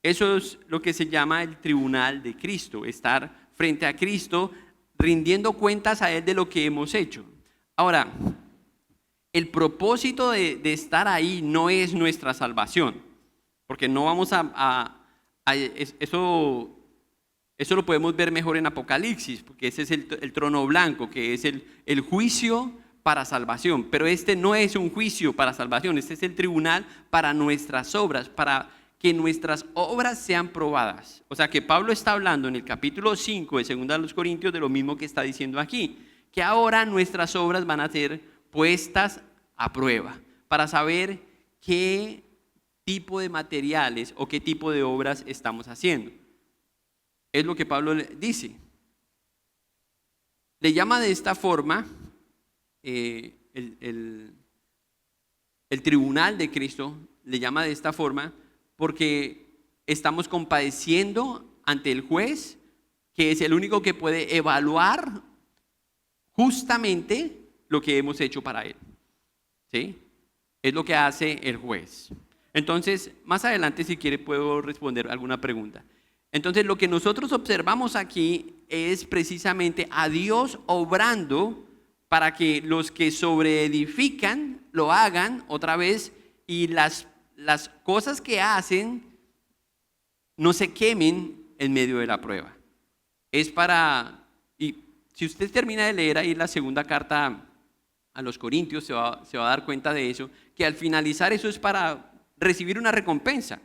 Eso es lo que se llama el tribunal de Cristo, estar frente a Cristo, rindiendo cuentas a Él de lo que hemos hecho. Ahora, el propósito de estar ahí no es nuestra salvación, porque no vamos eso lo podemos ver mejor en Apocalipsis, porque ese es el trono blanco, que es el juicio para salvación. Pero este no es un juicio para salvación, este es el tribunal para nuestras obras, para que nuestras obras sean probadas. O sea que Pablo está hablando en el capítulo 5 de 2 Corintios de lo mismo que está diciendo aquí, que ahora nuestras obras van a ser puestas a prueba, para saber qué tipo de materiales o qué tipo de obras estamos haciendo. Es lo que Pablo dice. Le llama de esta forma el tribunal de Cristo, le llama de esta forma porque estamos compadeciendo ante el juez, que es el único que puede evaluar justamente lo que hemos hecho para él. ¿Sí? Es lo que hace el juez. Entonces, más adelante, si quiere, puedo responder alguna pregunta. Entonces, lo que nosotros observamos aquí es precisamente a Dios obrando para que los que sobreedifican lo hagan otra vez y las cosas que hacen no se quemen en medio de la prueba. Es para, y si usted termina de leer ahí la segunda carta a los Corintios, se va a dar cuenta de eso, que al finalizar eso es para recibir una recompensa.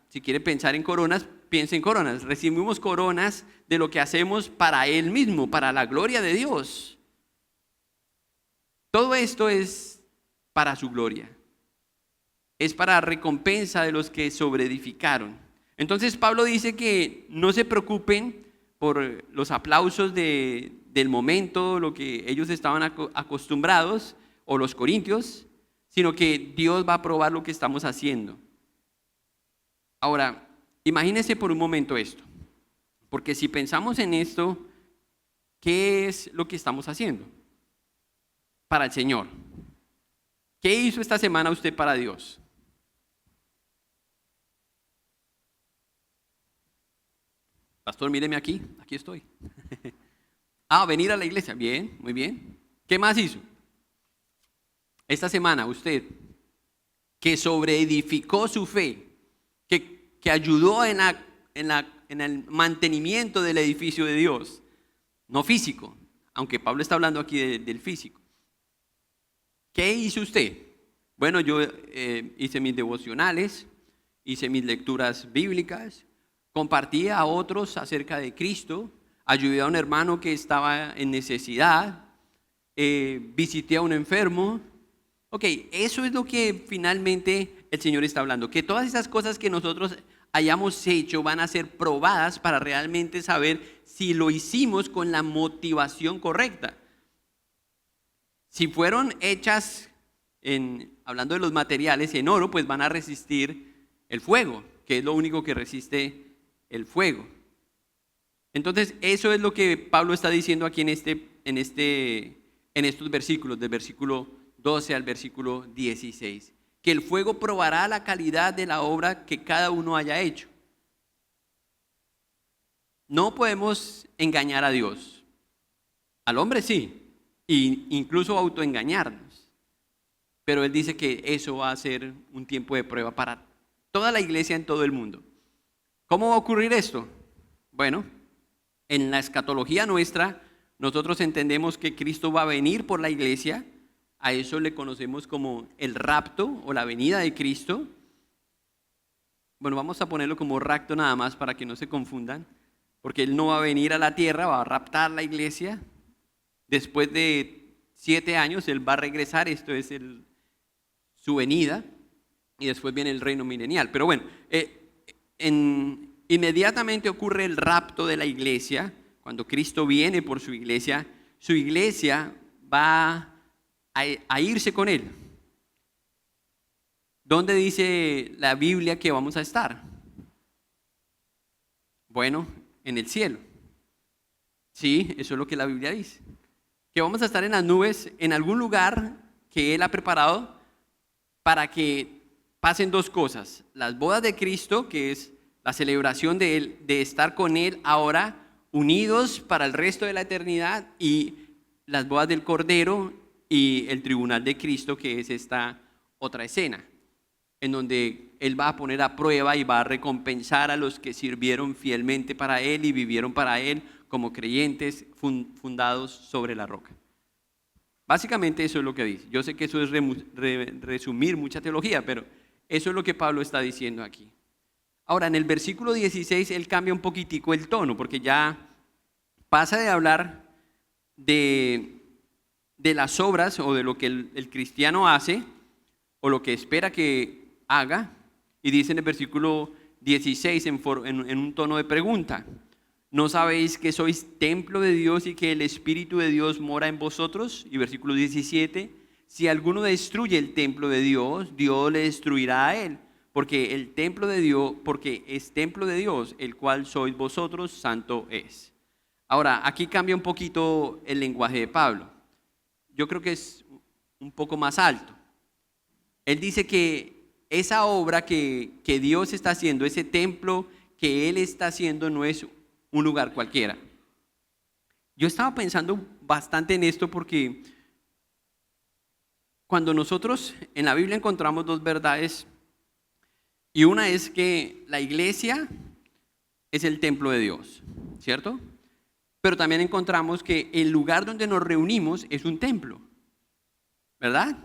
Si quiere pensar en coronas, piense en coronas. Recibimos coronas de lo que hacemos para Él mismo, para la gloria de Dios. Todo esto es para su gloria. Es para recompensa de los que sobreedificaron. Entonces Pablo dice que no se preocupen por los aplausos del momento, lo que ellos estaban acostumbrados, o los corintios, sino que Dios va a probar lo que estamos haciendo. Ahora, imagínense por un momento esto, porque si pensamos en esto, ¿qué es lo que estamos haciendo para el Señor? ¿Qué hizo esta semana usted para Dios? Pastor, míreme aquí estoy. Venir a la iglesia, bien, muy bien. ¿Qué más hizo? Esta semana usted, que sobreedificó su fe, que ayudó en el mantenimiento del edificio de Dios, no físico, aunque Pablo está hablando aquí del físico. ¿Qué hizo usted? Bueno, yo hice mis devocionales, hice mis lecturas bíblicas, compartí a otros acerca de Cristo, ayudé a un hermano que estaba en necesidad, visité a un enfermo. Ok, eso es lo que finalmente el Señor está hablando, que todas esas cosas que nosotros hayamos hecho van a ser probadas para realmente saber si lo hicimos con la motivación correcta. Si fueron hechas, hablando de los materiales, en oro, pues van a resistir el fuego, que es lo único que resiste el fuego. Entonces, eso es lo que Pablo está diciendo aquí en estos versículos, del versículo 12 al versículo 16, que el fuego probará la calidad de la obra que cada uno haya hecho. No podemos engañar a Dios. Al hombre sí, e incluso autoengañarnos. Pero Él dice que eso va a ser un tiempo de prueba para toda la iglesia en todo el mundo. ¿Cómo va a ocurrir esto? Bueno, en la escatología nuestra, nosotros entendemos que Cristo va a venir por la iglesia. A eso le conocemos como el rapto o la venida de Cristo. Bueno, vamos a ponerlo como rapto nada más para que no se confundan, porque Él no va a venir a la tierra, va a raptar la iglesia, Después de 7 años Él va a regresar, esto es su venida, y después viene el reino milenial. Pero bueno, inmediatamente ocurre el rapto de la iglesia. Cuando Cristo viene por su iglesia va a irse con Él. ¿Dónde dice la Biblia que vamos a estar? Bueno, en el cielo. Sí, eso es lo que la Biblia dice. Que vamos a estar en las nubes, en algún lugar que Él ha preparado para que pasen dos cosas. Las bodas de Cristo, que es la celebración de Él, de estar con Él ahora unidos para el resto de la eternidad, y las bodas del Cordero y el tribunal de Cristo, que es esta otra escena, en donde Él va a poner a prueba y va a recompensar a los que sirvieron fielmente para Él y vivieron para Él como creyentes fundados sobre la roca. Básicamente eso es lo que dice. Yo sé que eso es resumir mucha teología, pero eso es lo que Pablo está diciendo aquí. Ahora, en el versículo 16, él cambia un poquitico el tono, porque ya pasa de hablar de las obras o de lo que el cristiano hace o lo que espera que haga, y dice en el versículo 16 en un tono de pregunta: ¿no sabéis que sois templo de Dios y que el Espíritu de Dios mora en vosotros? Y versículo 17: si alguno destruye el templo de Dios, Dios le destruirá a él, porque es templo de Dios, el cual sois vosotros, santo es. Ahora, aquí cambia un poquito el lenguaje de Pablo. Yo creo que es un poco más alto. Él dice que esa obra que Dios está haciendo, ese templo que Él está haciendo, no es un lugar cualquiera. Yo estaba pensando bastante en esto porque cuando nosotros en la Biblia encontramos dos verdades, y una es que la iglesia es el templo de Dios, ¿cierto? Pero también encontramos que el lugar donde nos reunimos es un templo, ¿verdad?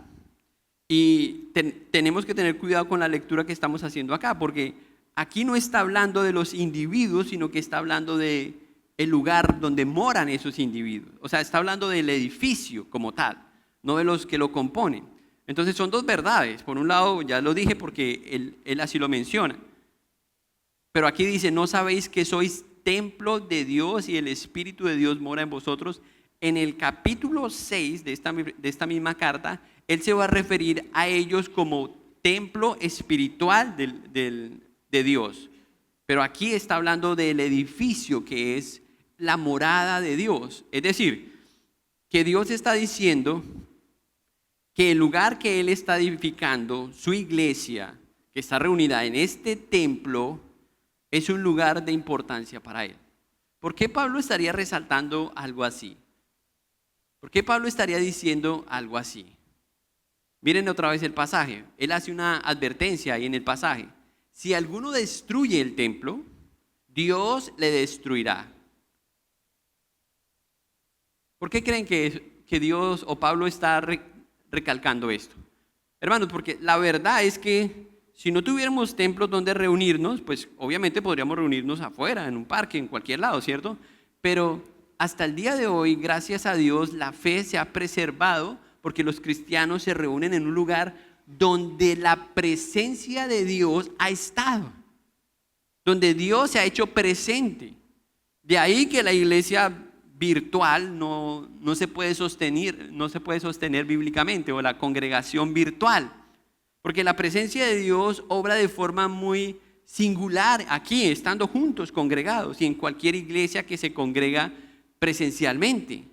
Y tenemos que tener cuidado con la lectura que estamos haciendo acá, porque aquí no está hablando de los individuos, sino que está hablando de el lugar donde moran esos individuos. O sea, está hablando del edificio como tal, no de los que lo componen. Entonces son dos verdades. Por un lado, ya lo dije porque él así lo menciona. Pero aquí dice: ¿no sabéis que sois templo de Dios y el Espíritu de Dios mora en vosotros? En el capítulo 6 de esta misma carta, él se va a referir a ellos como templo espiritual de Dios. Pero aquí está hablando del edificio que es la morada de Dios. Es decir, que Dios está diciendo que el lugar que Él está edificando, su iglesia, que está reunida en este templo, es un lugar de importancia para Él. ¿Por qué Pablo estaría resaltando algo así? ¿Por qué Pablo estaría diciendo algo así? Miren otra vez el pasaje. Él hace una advertencia ahí en el pasaje. Si alguno destruye el templo, Dios le destruirá. ¿Por qué creen que Dios o Pablo está recalcando esto? Hermanos, porque la verdad es que si no tuviéramos templos donde reunirnos, pues obviamente podríamos reunirnos afuera, en un parque, en cualquier lado, ¿cierto? Pero hasta el día de hoy, gracias a Dios, la fe se ha preservado porque los cristianos se reúnen en un lugar donde la presencia de Dios ha estado, donde Dios se ha hecho presente. De ahí que la iglesia virtual no se puede sostener bíblicamente, o la congregación virtual, porque la presencia de Dios obra de forma muy singular aquí, estando juntos, congregados, y en cualquier iglesia que se congrega presencialmente.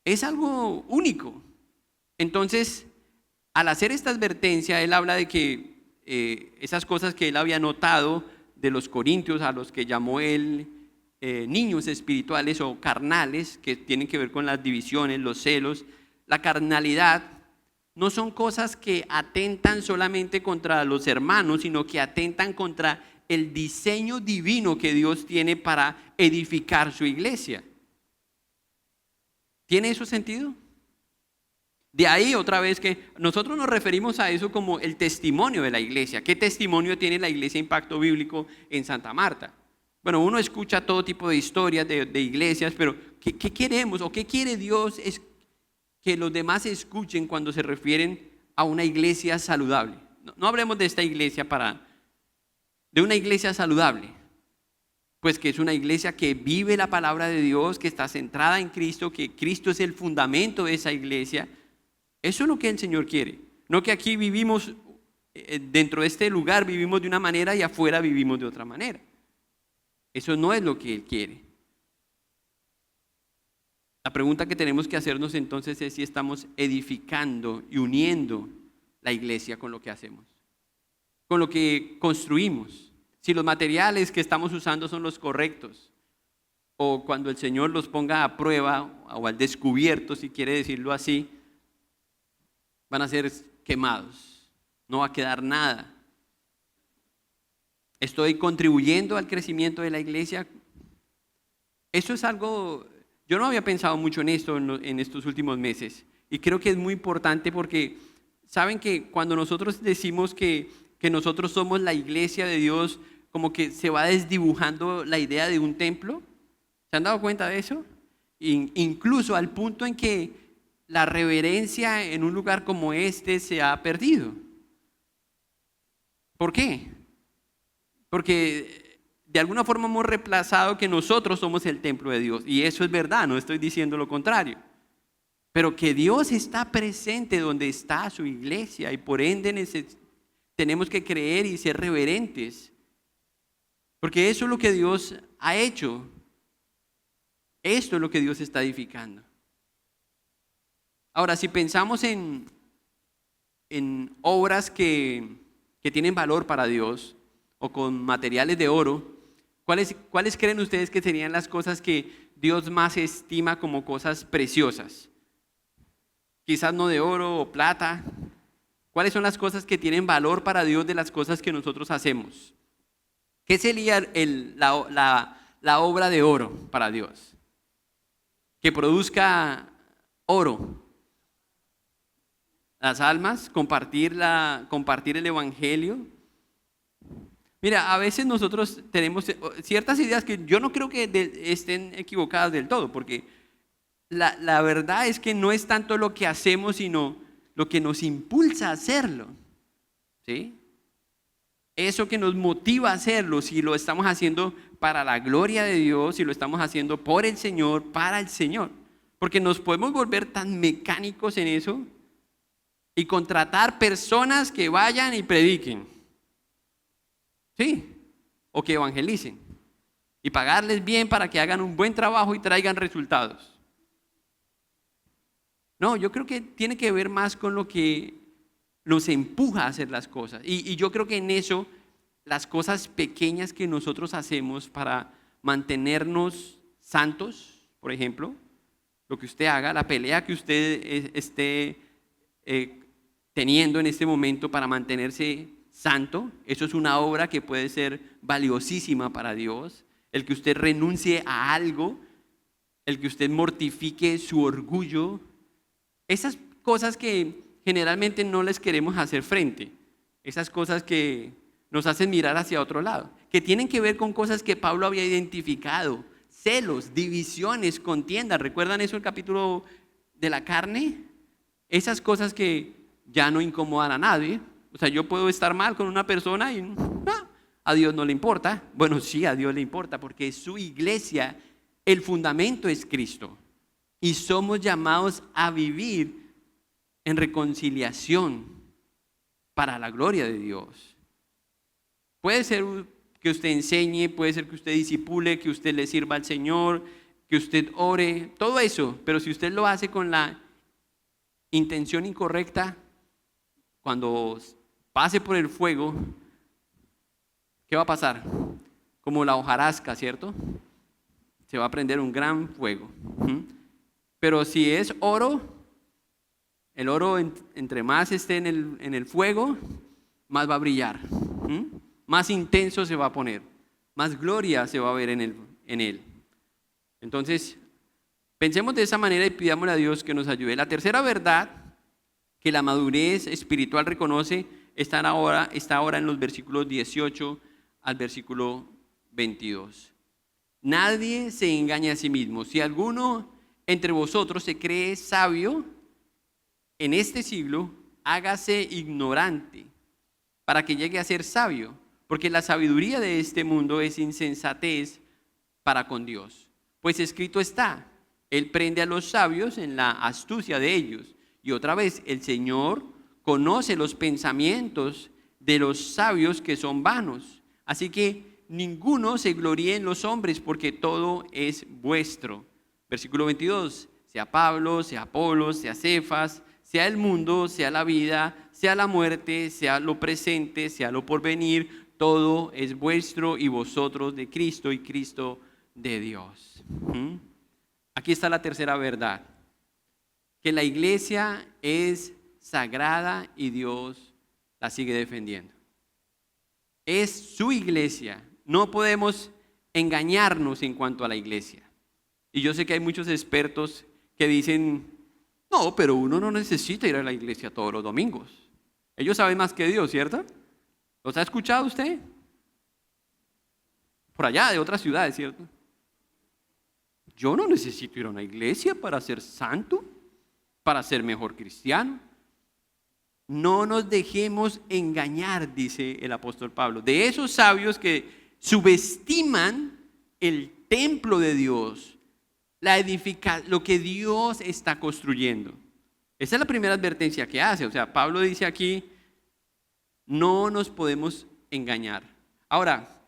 Es algo único. Entonces, al hacer esta advertencia, él habla de que esas cosas que él había notado de los corintios, a los que llamó él niños espirituales o carnales, que tienen que ver con las divisiones, los celos, la carnalidad, no son cosas que atentan solamente contra los hermanos, sino que atentan contra el diseño divino que Dios tiene para edificar su iglesia. ¿Tiene eso sentido? De ahí otra vez que nosotros nos referimos a eso como el testimonio de la iglesia. ¿Qué testimonio tiene la iglesia Impacto Bíblico en Santa Marta? bueno, uno escucha todo tipo de historias de iglesias, pero ¿qué queremos o qué quiere Dios es que los demás escuchen cuando se refieren a una iglesia saludable? No hablemos de esta iglesia de una iglesia saludable, pues que es una iglesia que vive la palabra de Dios, que está centrada en Cristo, que Cristo es el fundamento de esa iglesia. Eso es lo que el Señor quiere. No que aquí vivimos, dentro de este lugar vivimos de una manera y afuera vivimos de otra manera. Eso no es lo que Él quiere. La pregunta que tenemos que hacernos entonces es si estamos edificando y uniendo la iglesia con lo que hacemos, con lo que construimos. Si los materiales que estamos usando son los correctos, o cuando el Señor los ponga a prueba o al descubierto, si quiere decirlo así, van a ser quemados, no va a quedar nada. ¿Estoy contribuyendo al crecimiento de la iglesia? Eso es algo, yo no había pensado mucho en esto en estos últimos meses, y creo que es muy importante porque saben que cuando nosotros decimos que nosotros somos la iglesia de Dios, como que se va desdibujando la idea de un templo. ¿Se han dado cuenta de eso? Incluso al punto en que la reverencia en un lugar como este se ha perdido. ¿Por qué? Porque de alguna forma hemos reemplazado que nosotros somos el templo de Dios. Y eso es verdad, no estoy diciendo lo contrario. Pero que Dios está presente donde está su iglesia y por ende tenemos que creer y ser reverentes. Porque eso es lo que Dios ha hecho. Esto es lo que Dios está edificando. Ahora, si pensamos en obras que tienen valor para Dios o con materiales de oro, ¿cuáles creen ustedes que serían las cosas que Dios más estima como cosas preciosas? Quizás no de oro o plata. ¿Cuáles son las cosas que tienen valor para Dios de las cosas que nosotros hacemos? ¿Qué sería la obra de oro para Dios? Que produzca oro. Las almas, compartir el evangelio. Mira, a veces nosotros tenemos ciertas ideas que yo no creo que estén equivocadas del todo, porque la verdad es que no es tanto lo que hacemos, sino lo que nos impulsa a hacerlo. ¿Sí? Eso que nos motiva a hacerlo, si lo estamos haciendo para la gloria de Dios, si lo estamos haciendo por el Señor, para el Señor. Porque nos podemos volver tan mecánicos en eso y contratar personas que vayan y prediquen. Sí, o que evangelicen. Y pagarles bien para que hagan un buen trabajo y traigan resultados. No, yo creo que tiene que ver más con lo que nos empuja a hacer las cosas. Y yo creo que en eso, las cosas pequeñas que nosotros hacemos para mantenernos santos, por ejemplo, lo que usted haga, la pelea que usted esté teniendo en este momento para mantenerse santo, eso es una obra que puede ser valiosísima para Dios. El que usted renuncie a algo, el que usted mortifique su orgullo, esas cosas que generalmente no les queremos hacer frente, esas cosas que nos hacen mirar hacia otro lado, que tienen que ver con cosas que Pablo había identificado: celos, divisiones, contiendas. ¿Recuerdan eso el capítulo de la carne? Esas cosas que ya no incomodan a nadie. O sea, yo puedo estar mal con una persona y a Dios no le importa. Bueno, sí, a Dios le importa porque es su iglesia, el fundamento es Cristo. Y somos llamados a vivir en reconciliación para la gloria de Dios. Puede ser que usted enseñe, puede ser que usted discipule, que usted le sirva al Señor, que usted ore, todo eso. Pero si usted lo hace con la intención incorrecta, cuando pase por el fuego, ¿qué va a pasar? Como la hojarasca, ¿cierto? Se va a prender un gran fuego. Pero si es oro, el oro entre más esté en el fuego, más va a brillar. Más intenso se va a poner. Más gloria se va a ver en él. Entonces, pensemos de esa manera y pidámosle a Dios que nos ayude. La tercera verdad que la madurez espiritual reconoce está ahora en los versículos 18 al versículo 22. Nadie se engaña a sí mismo. Si alguno entre vosotros se cree sabio en este siglo, hágase ignorante para que llegue a ser sabio, porque la sabiduría de este mundo es insensatez para con Dios. Pues escrito está, Él prende a los sabios en la astucia de ellos. Y otra vez, el Señor conoce los pensamientos de los sabios que son vanos. Así que ninguno se gloríe en los hombres, porque todo es vuestro. Versículo 22, sea Pablo, sea Apolos, sea Cefas, sea el mundo, sea la vida, sea la muerte, sea lo presente, sea lo porvenir, todo es vuestro y vosotros de Cristo y Cristo de Dios. Aquí está la tercera verdad, que la iglesia es sagrada y Dios la sigue defendiendo. Es su iglesia, no podemos engañarnos en cuanto a la iglesia. Y yo sé que hay muchos expertos que dicen, no, pero uno no necesita ir a la iglesia todos los domingos. Ellos saben más que Dios, ¿cierto? ¿Los ha escuchado usted? Por allá, de otras ciudades, ¿cierto? Yo no necesito ir a una iglesia para ser santo, para ser mejor cristiano. No nos dejemos engañar, dice el apóstol Pablo, de esos sabios que subestiman el templo de Dios, lo que Dios está construyendo. Esa es la primera advertencia que hace. O sea, Pablo dice aquí, no nos podemos engañar. Ahora,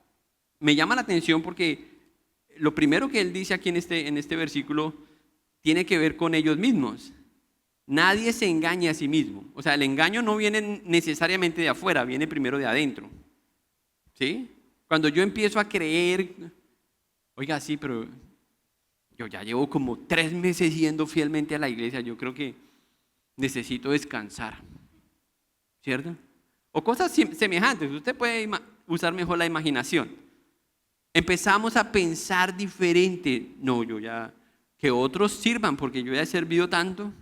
me llama la atención porque lo primero que él dice aquí en este versículo tiene que ver con ellos mismos. Nadie se engaña a sí mismo. O sea, el engaño no viene necesariamente de afuera, viene primero de adentro. ¿Sí? Cuando yo empiezo a creer, oiga, sí, pero yo ya llevo como 3 meses yendo fielmente a la iglesia, yo creo que necesito descansar, ¿cierto? O cosas semejantes, usted puede usar mejor la imaginación. Empezamos a pensar diferente, no, yo ya, que otros sirvan porque yo ya he servido tanto.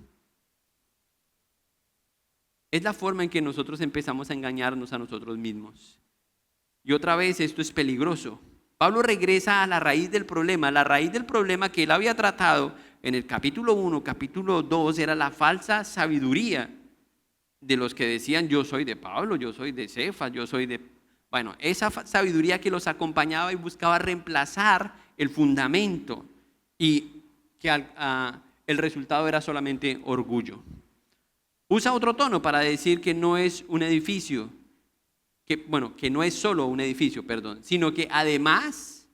Es la forma en que nosotros empezamos a engañarnos a nosotros mismos. Y otra vez esto es peligroso. Pablo regresa a la raíz del problema. La raíz del problema que él había tratado en el capítulo 1, capítulo 2, era la falsa sabiduría de los que decían yo soy de Pablo, yo soy de Cefas, yo soy de... Bueno, esa sabiduría que los acompañaba y buscaba reemplazar el fundamento y que el resultado era solamente orgullo. Usa otro tono para decir que no es un edificio, que no es solo un edificio, sino que además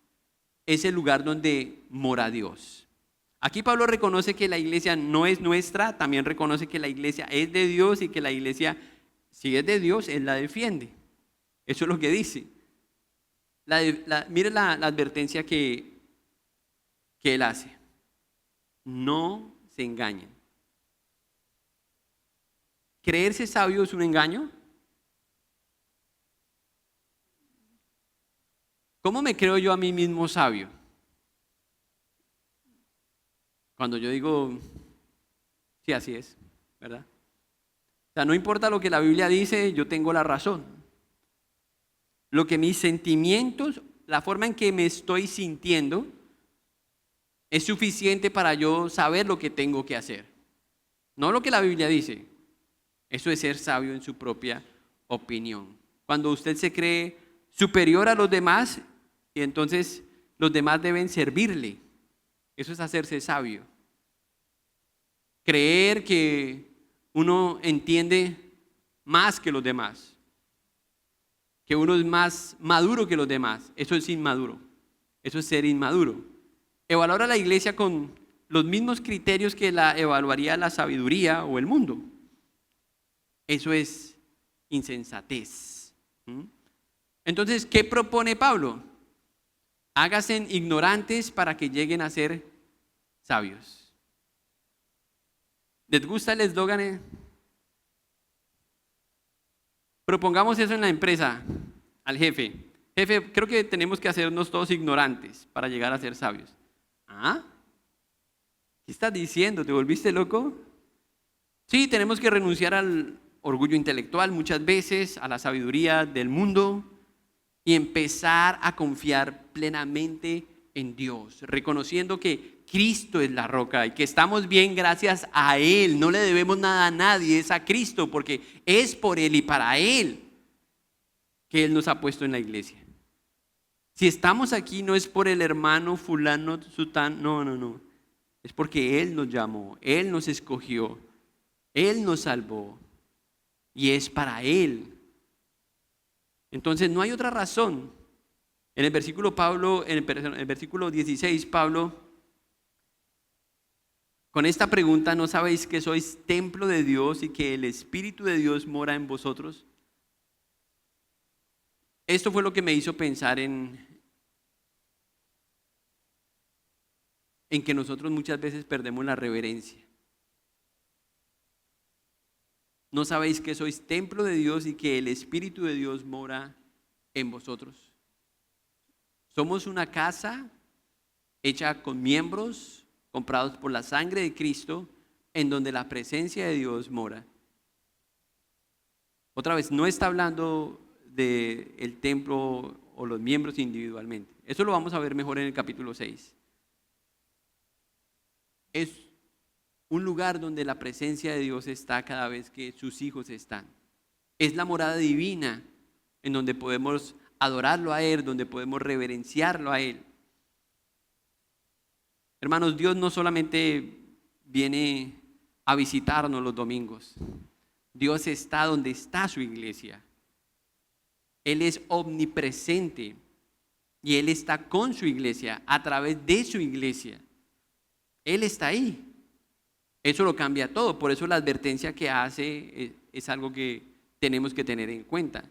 es el lugar donde mora Dios. Aquí Pablo reconoce que la iglesia no es nuestra, también reconoce que la iglesia es de Dios y que la iglesia, si es de Dios, Él la defiende. Eso es lo que dice. Mire la advertencia que Él hace. No se engañen. ¿Creerse sabio es un engaño? ¿Cómo me creo yo a mí mismo sabio? Cuando yo digo, sí, así es, ¿verdad? O sea, no importa lo que la Biblia dice, yo tengo la razón. Lo que mis sentimientos, la forma en que me estoy sintiendo, es suficiente para yo saber lo que tengo que hacer. No lo que la Biblia dice. Eso es ser sabio en su propia opinión. Cuando usted se cree superior a los demás, y entonces los demás deben servirle. Eso es hacerse sabio. Creer que uno entiende más que los demás. Que uno es más maduro que los demás. Eso es inmaduro. Eso es ser inmaduro. Evaluar a la iglesia con los mismos criterios que la evaluaría la sabiduría o el mundo. Eso es insensatez. Entonces, ¿qué propone Pablo? Háganse ignorantes para que lleguen a ser sabios. ¿Les gusta el eslogan? Propongamos eso en la empresa, al jefe. Jefe, creo que tenemos que hacernos todos ignorantes para llegar a ser sabios. ¿Ah? ¿Qué estás diciendo? ¿Te volviste loco? Sí, tenemos que renunciar al orgullo intelectual muchas veces, a la sabiduría del mundo y empezar a confiar plenamente en Dios, reconociendo que Cristo es la roca y que estamos bien gracias a Él. No le debemos nada a nadie, es a Cristo, porque es por Él y para Él que Él nos ha puesto en la iglesia. Si estamos aquí no es por el hermano fulano, sután, no. Es porque Él nos llamó, Él nos escogió, Él nos salvó y es para Él. Entonces no hay otra razón. En el versículo el versículo 16, Pablo, con esta pregunta, ¿no sabéis que sois templo de Dios y que el Espíritu de Dios mora en vosotros? Esto fue lo que me hizo pensar en que nosotros muchas veces perdemos la reverencia. ¿No sabéis que sois templo de Dios y que el Espíritu de Dios mora en vosotros? Somos una casa hecha con miembros, comprados por la sangre de Cristo, en donde la presencia de Dios mora. Otra vez, no está hablando del templo o los miembros individualmente. Eso lo vamos a ver mejor en el capítulo 6. Es un lugar donde la presencia de Dios está cada vez que sus hijos están. Es la morada divina en donde podemos adorarlo a Él, donde podemos reverenciarlo a Él. Hermanos, Dios no solamente viene a visitarnos los domingos. Dios está donde está su iglesia. Él es omnipresente y Él está con su iglesia, a través de su iglesia. Él está ahí. Eso lo cambia todo. Por eso la advertencia que hace es algo que tenemos que tener en cuenta.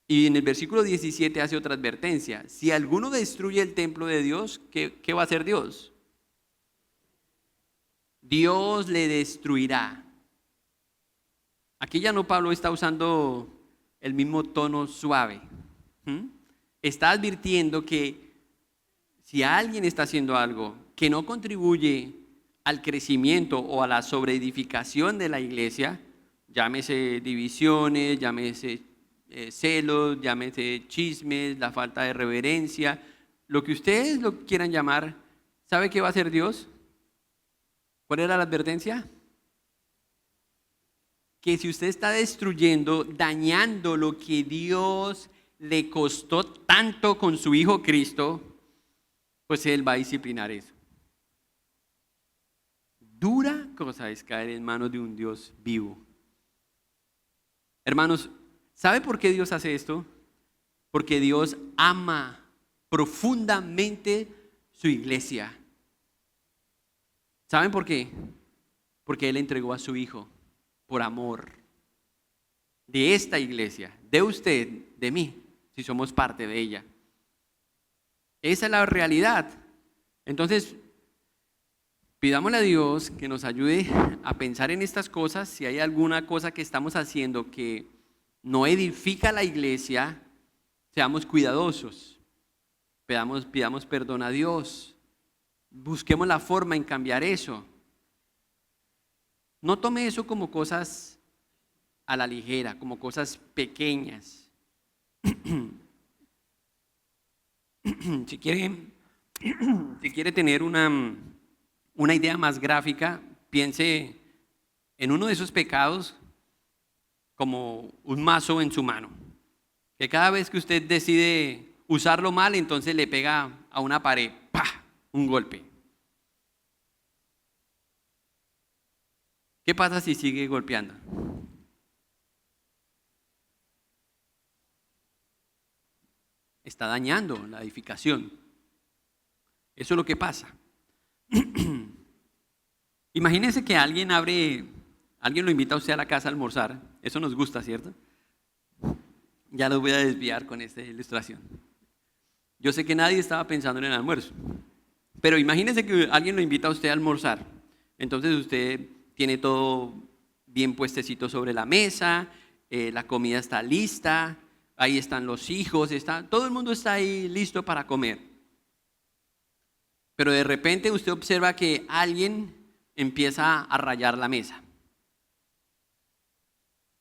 Y en el versículo 17 hace otra advertencia. Si alguno destruye el templo de Dios, ¿qué va a hacer Dios? Dios le destruirá. Aquí ya no Pablo está usando el mismo tono suave. Está advirtiendo que si alguien está haciendo algo que no contribuye al crecimiento o a la sobreedificación de la iglesia, llámese divisiones, llámese celos, llámese chismes, la falta de reverencia, lo que ustedes lo quieran llamar, ¿sabe qué va a hacer Dios? ¿Cuál era la advertencia? Que si usted está destruyendo, dañando lo que Dios le costó tanto con su Hijo Cristo, pues Él va a disciplinar eso. Dura cosa es caer en manos de un Dios vivo. Hermanos, ¿sabe por qué Dios hace esto? Porque Dios ama profundamente su iglesia. ¿Saben por qué? Porque Él entregó a su Hijo por amor de esta iglesia, de usted, de mí, si somos parte de ella. Esa es la realidad. Entonces, pidámosle a Dios que nos ayude a pensar en estas cosas. Si hay alguna cosa que estamos haciendo que no edifica la iglesia, seamos cuidadosos. Pidamos perdón a Dios. Busquemos la forma en cambiar eso. No tome eso como cosas a la ligera, como cosas pequeñas. Si quiere tener una idea más gráfica, piense en uno de esos pecados como un mazo en su mano, que cada vez que usted decide usarlo mal, entonces le pega a una pared, ¡pah!, un golpe. ¿Qué pasa si sigue golpeando? Está dañando la edificación. Eso es lo que pasa. Imagínese que alguien lo invita a usted a la casa a almorzar. Eso nos gusta, ¿cierto? Ya los voy a desviar con esta ilustración. Yo sé que nadie estaba pensando en el almuerzo, pero imagínese que alguien lo invita a usted a almorzar. Entonces usted tiene todo bien puestecito sobre la mesa, la comida está lista, ahí están los hijos, todo el mundo está ahí listo para comer. Pero de repente usted observa que alguien empieza a rayar la mesa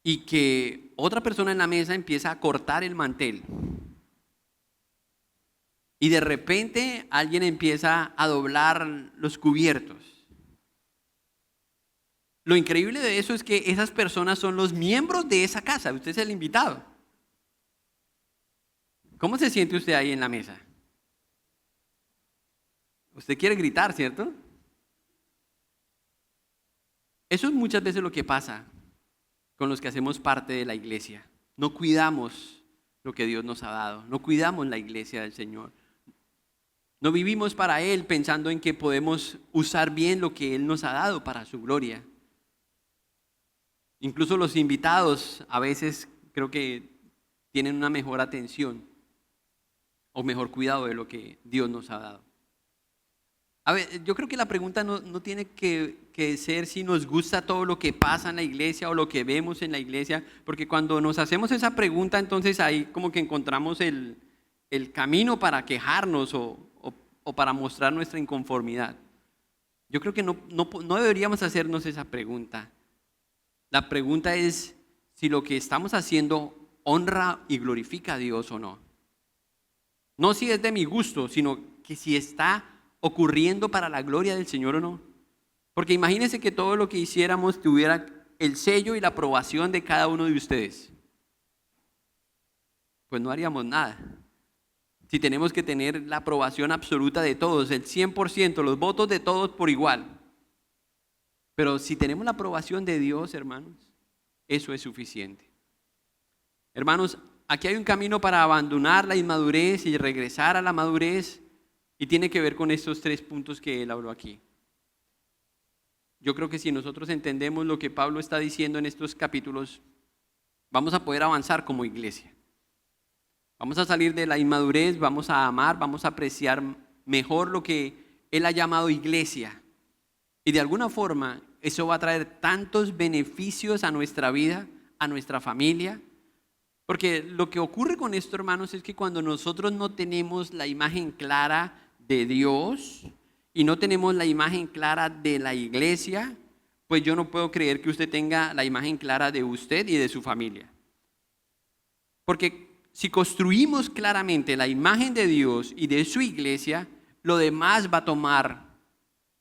y que otra persona en la mesa empieza a cortar el mantel. y de repente alguien empieza a doblar los cubiertos. Lo increíble de eso es que esas personas son los miembros de esa casa. Usted es el invitado. ¿Cómo se siente usted ahí en la mesa? Usted quiere gritar, ¿cierto? Eso es muchas veces lo que pasa con los que hacemos parte de la iglesia. No cuidamos lo que Dios nos ha dado. No cuidamos la iglesia del Señor. No vivimos para Él pensando en que podemos usar bien lo que Él nos ha dado para su gloria. Incluso los invitados a veces creo que tienen una mejor atención o mejor cuidado de lo que Dios nos ha dado. A ver, yo creo que la pregunta no tiene que ser si nos gusta todo lo que pasa en la iglesia o lo que vemos en la iglesia, porque cuando nos hacemos esa pregunta, entonces ahí como que encontramos el camino para quejarnos o para mostrar nuestra inconformidad. Yo creo que no deberíamos hacernos esa pregunta. La pregunta es si lo que estamos haciendo honra y glorifica a Dios o no. No si es de mi gusto, sino que si está ocurriendo para la gloria del Señor o no. Porque imagínense que todo lo que hiciéramos tuviera el sello y la aprobación de cada uno de ustedes. Pues no haríamos nada. Si tenemos que tener la aprobación absoluta de todos, el 100%, los votos de todos por igual. Pero si tenemos la aprobación de Dios, hermanos, eso es suficiente. Hermanos, aquí hay un camino para abandonar la inmadurez y regresar a la madurez, y tiene que ver con estos 3 puntos que él habló aquí. Yo creo que si nosotros entendemos lo que Pablo está diciendo en estos capítulos, vamos a poder avanzar como iglesia. Vamos a salir de la inmadurez, vamos a amar, vamos a apreciar mejor lo que él ha llamado iglesia. Y de alguna forma eso va a traer tantos beneficios a nuestra vida, a nuestra familia. Porque lo que ocurre con esto, hermanos, es que cuando nosotros no tenemos la imagen clara de Dios y no tenemos la imagen clara de la iglesia, pues yo no puedo creer que usted tenga la imagen clara de usted y de su familia. Porque si construimos claramente la imagen de Dios y de su iglesia, lo demás va a tomar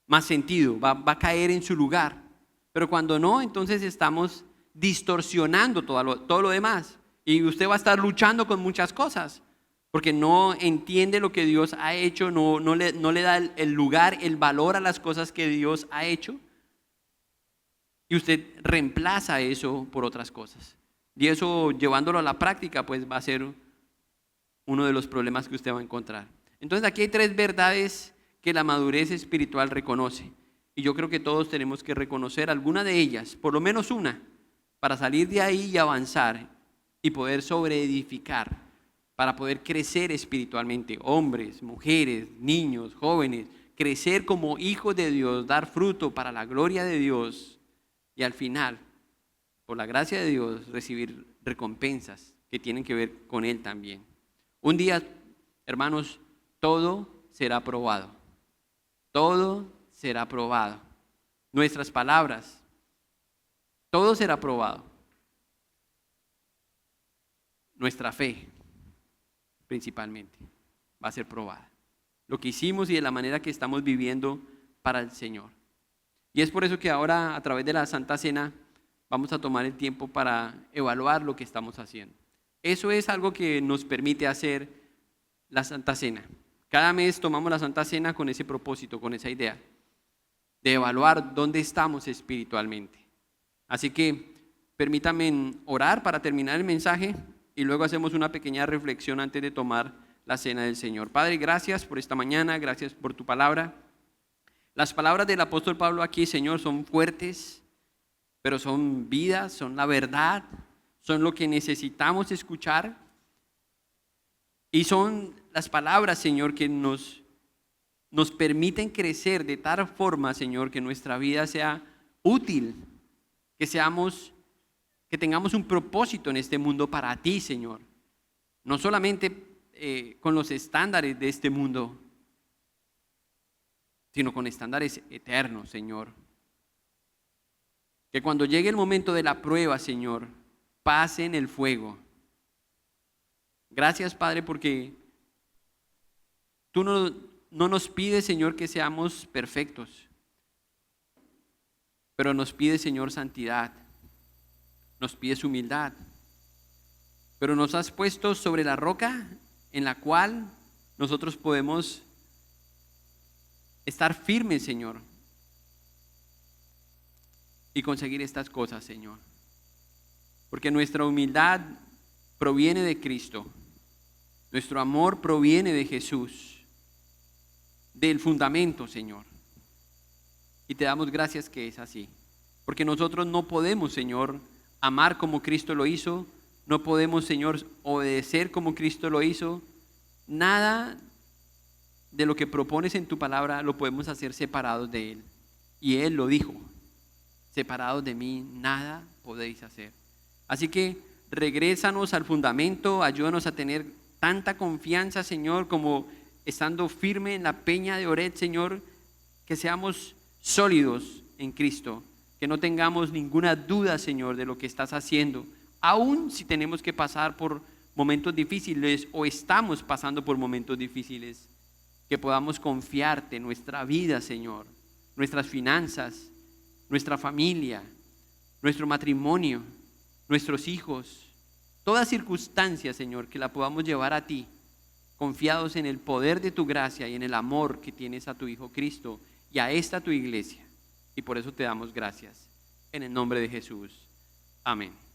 más sentido, va a caer en su lugar. Pero cuando no, entonces estamos distorsionando todo lo demás. Y usted va a estar luchando con muchas cosas, porque no entiende lo que Dios ha hecho, no le da el lugar, el valor a las cosas que Dios ha hecho. Y usted reemplaza eso por otras cosas. Y eso, llevándolo a la práctica, pues va a ser uno de los problemas que usted va a encontrar. Entonces aquí hay 3 verdades que la madurez espiritual reconoce. Y yo creo que todos tenemos que reconocer alguna de ellas, por lo menos una, para salir de ahí y avanzar y poder sobreedificar, para poder crecer espiritualmente. Hombres, mujeres, niños, jóvenes, crecer como hijos de Dios, dar fruto para la gloria de Dios y al final, por la gracia de Dios, recibir recompensas que tienen que ver con Él también. Un día, hermanos, todo será probado. Todo será probado. Nuestras palabras, todo será probado. Nuestra fe, principalmente, va a ser probada. Lo que hicimos y de la manera que estamos viviendo para el Señor. Y es por eso que ahora, a través de la Santa Cena, vamos a tomar el tiempo para evaluar lo que estamos haciendo. Eso es algo que nos permite hacer la Santa Cena. Cada mes tomamos la Santa Cena con ese propósito, con esa idea de evaluar dónde estamos espiritualmente. Así que permítanme orar para terminar el mensaje y luego hacemos una pequeña reflexión antes de tomar la cena del Señor. Padre, gracias por esta mañana, gracias por tu palabra. Las palabras del apóstol Pablo aquí, Señor, son fuertes, pero son vida, son la verdad, son lo que necesitamos escuchar. Y son las palabras, Señor, que nos permiten crecer de tal forma, Señor, que nuestra vida sea útil, que tengamos un propósito en este mundo para ti, Señor. No solamente con los estándares de este mundo, sino con estándares eternos, Señor. Que cuando llegue el momento de la prueba, Señor, pasen el fuego. Gracias, Padre, porque Tú no nos pides, Señor, que seamos perfectos, pero nos pides, Señor, santidad, nos pides humildad, pero nos has puesto sobre la roca en la cual nosotros podemos estar firmes, Señor, y conseguir estas cosas, Señor. Porque nuestra humildad proviene de Cristo, nuestro amor proviene de Jesús, del fundamento, Señor. Y te damos gracias que es así. Porque nosotros no podemos, Señor, amar como Cristo lo hizo, no podemos, Señor, obedecer como Cristo lo hizo. Nada de lo que propones en tu palabra lo podemos hacer separados de Él. Y Él lo dijo, separados de mí, nada podéis hacer. Así que regrésanos al fundamento, ayúdanos a tener tanta confianza, Señor, como estando firme en la peña de Oreb, Señor, que seamos sólidos en Cristo, que no tengamos ninguna duda, Señor, de lo que estás haciendo, aun si tenemos que pasar por momentos difíciles o estamos pasando por momentos difíciles, que podamos confiarte en nuestra vida, Señor, nuestras finanzas, nuestra familia, nuestro matrimonio, nuestros hijos, toda circunstancia, Señor, que la podamos llevar a ti, confiados en el poder de tu gracia y en el amor que tienes a tu Hijo Cristo y a esta tu iglesia. Y por eso te damos gracias. En el nombre de Jesús. Amén.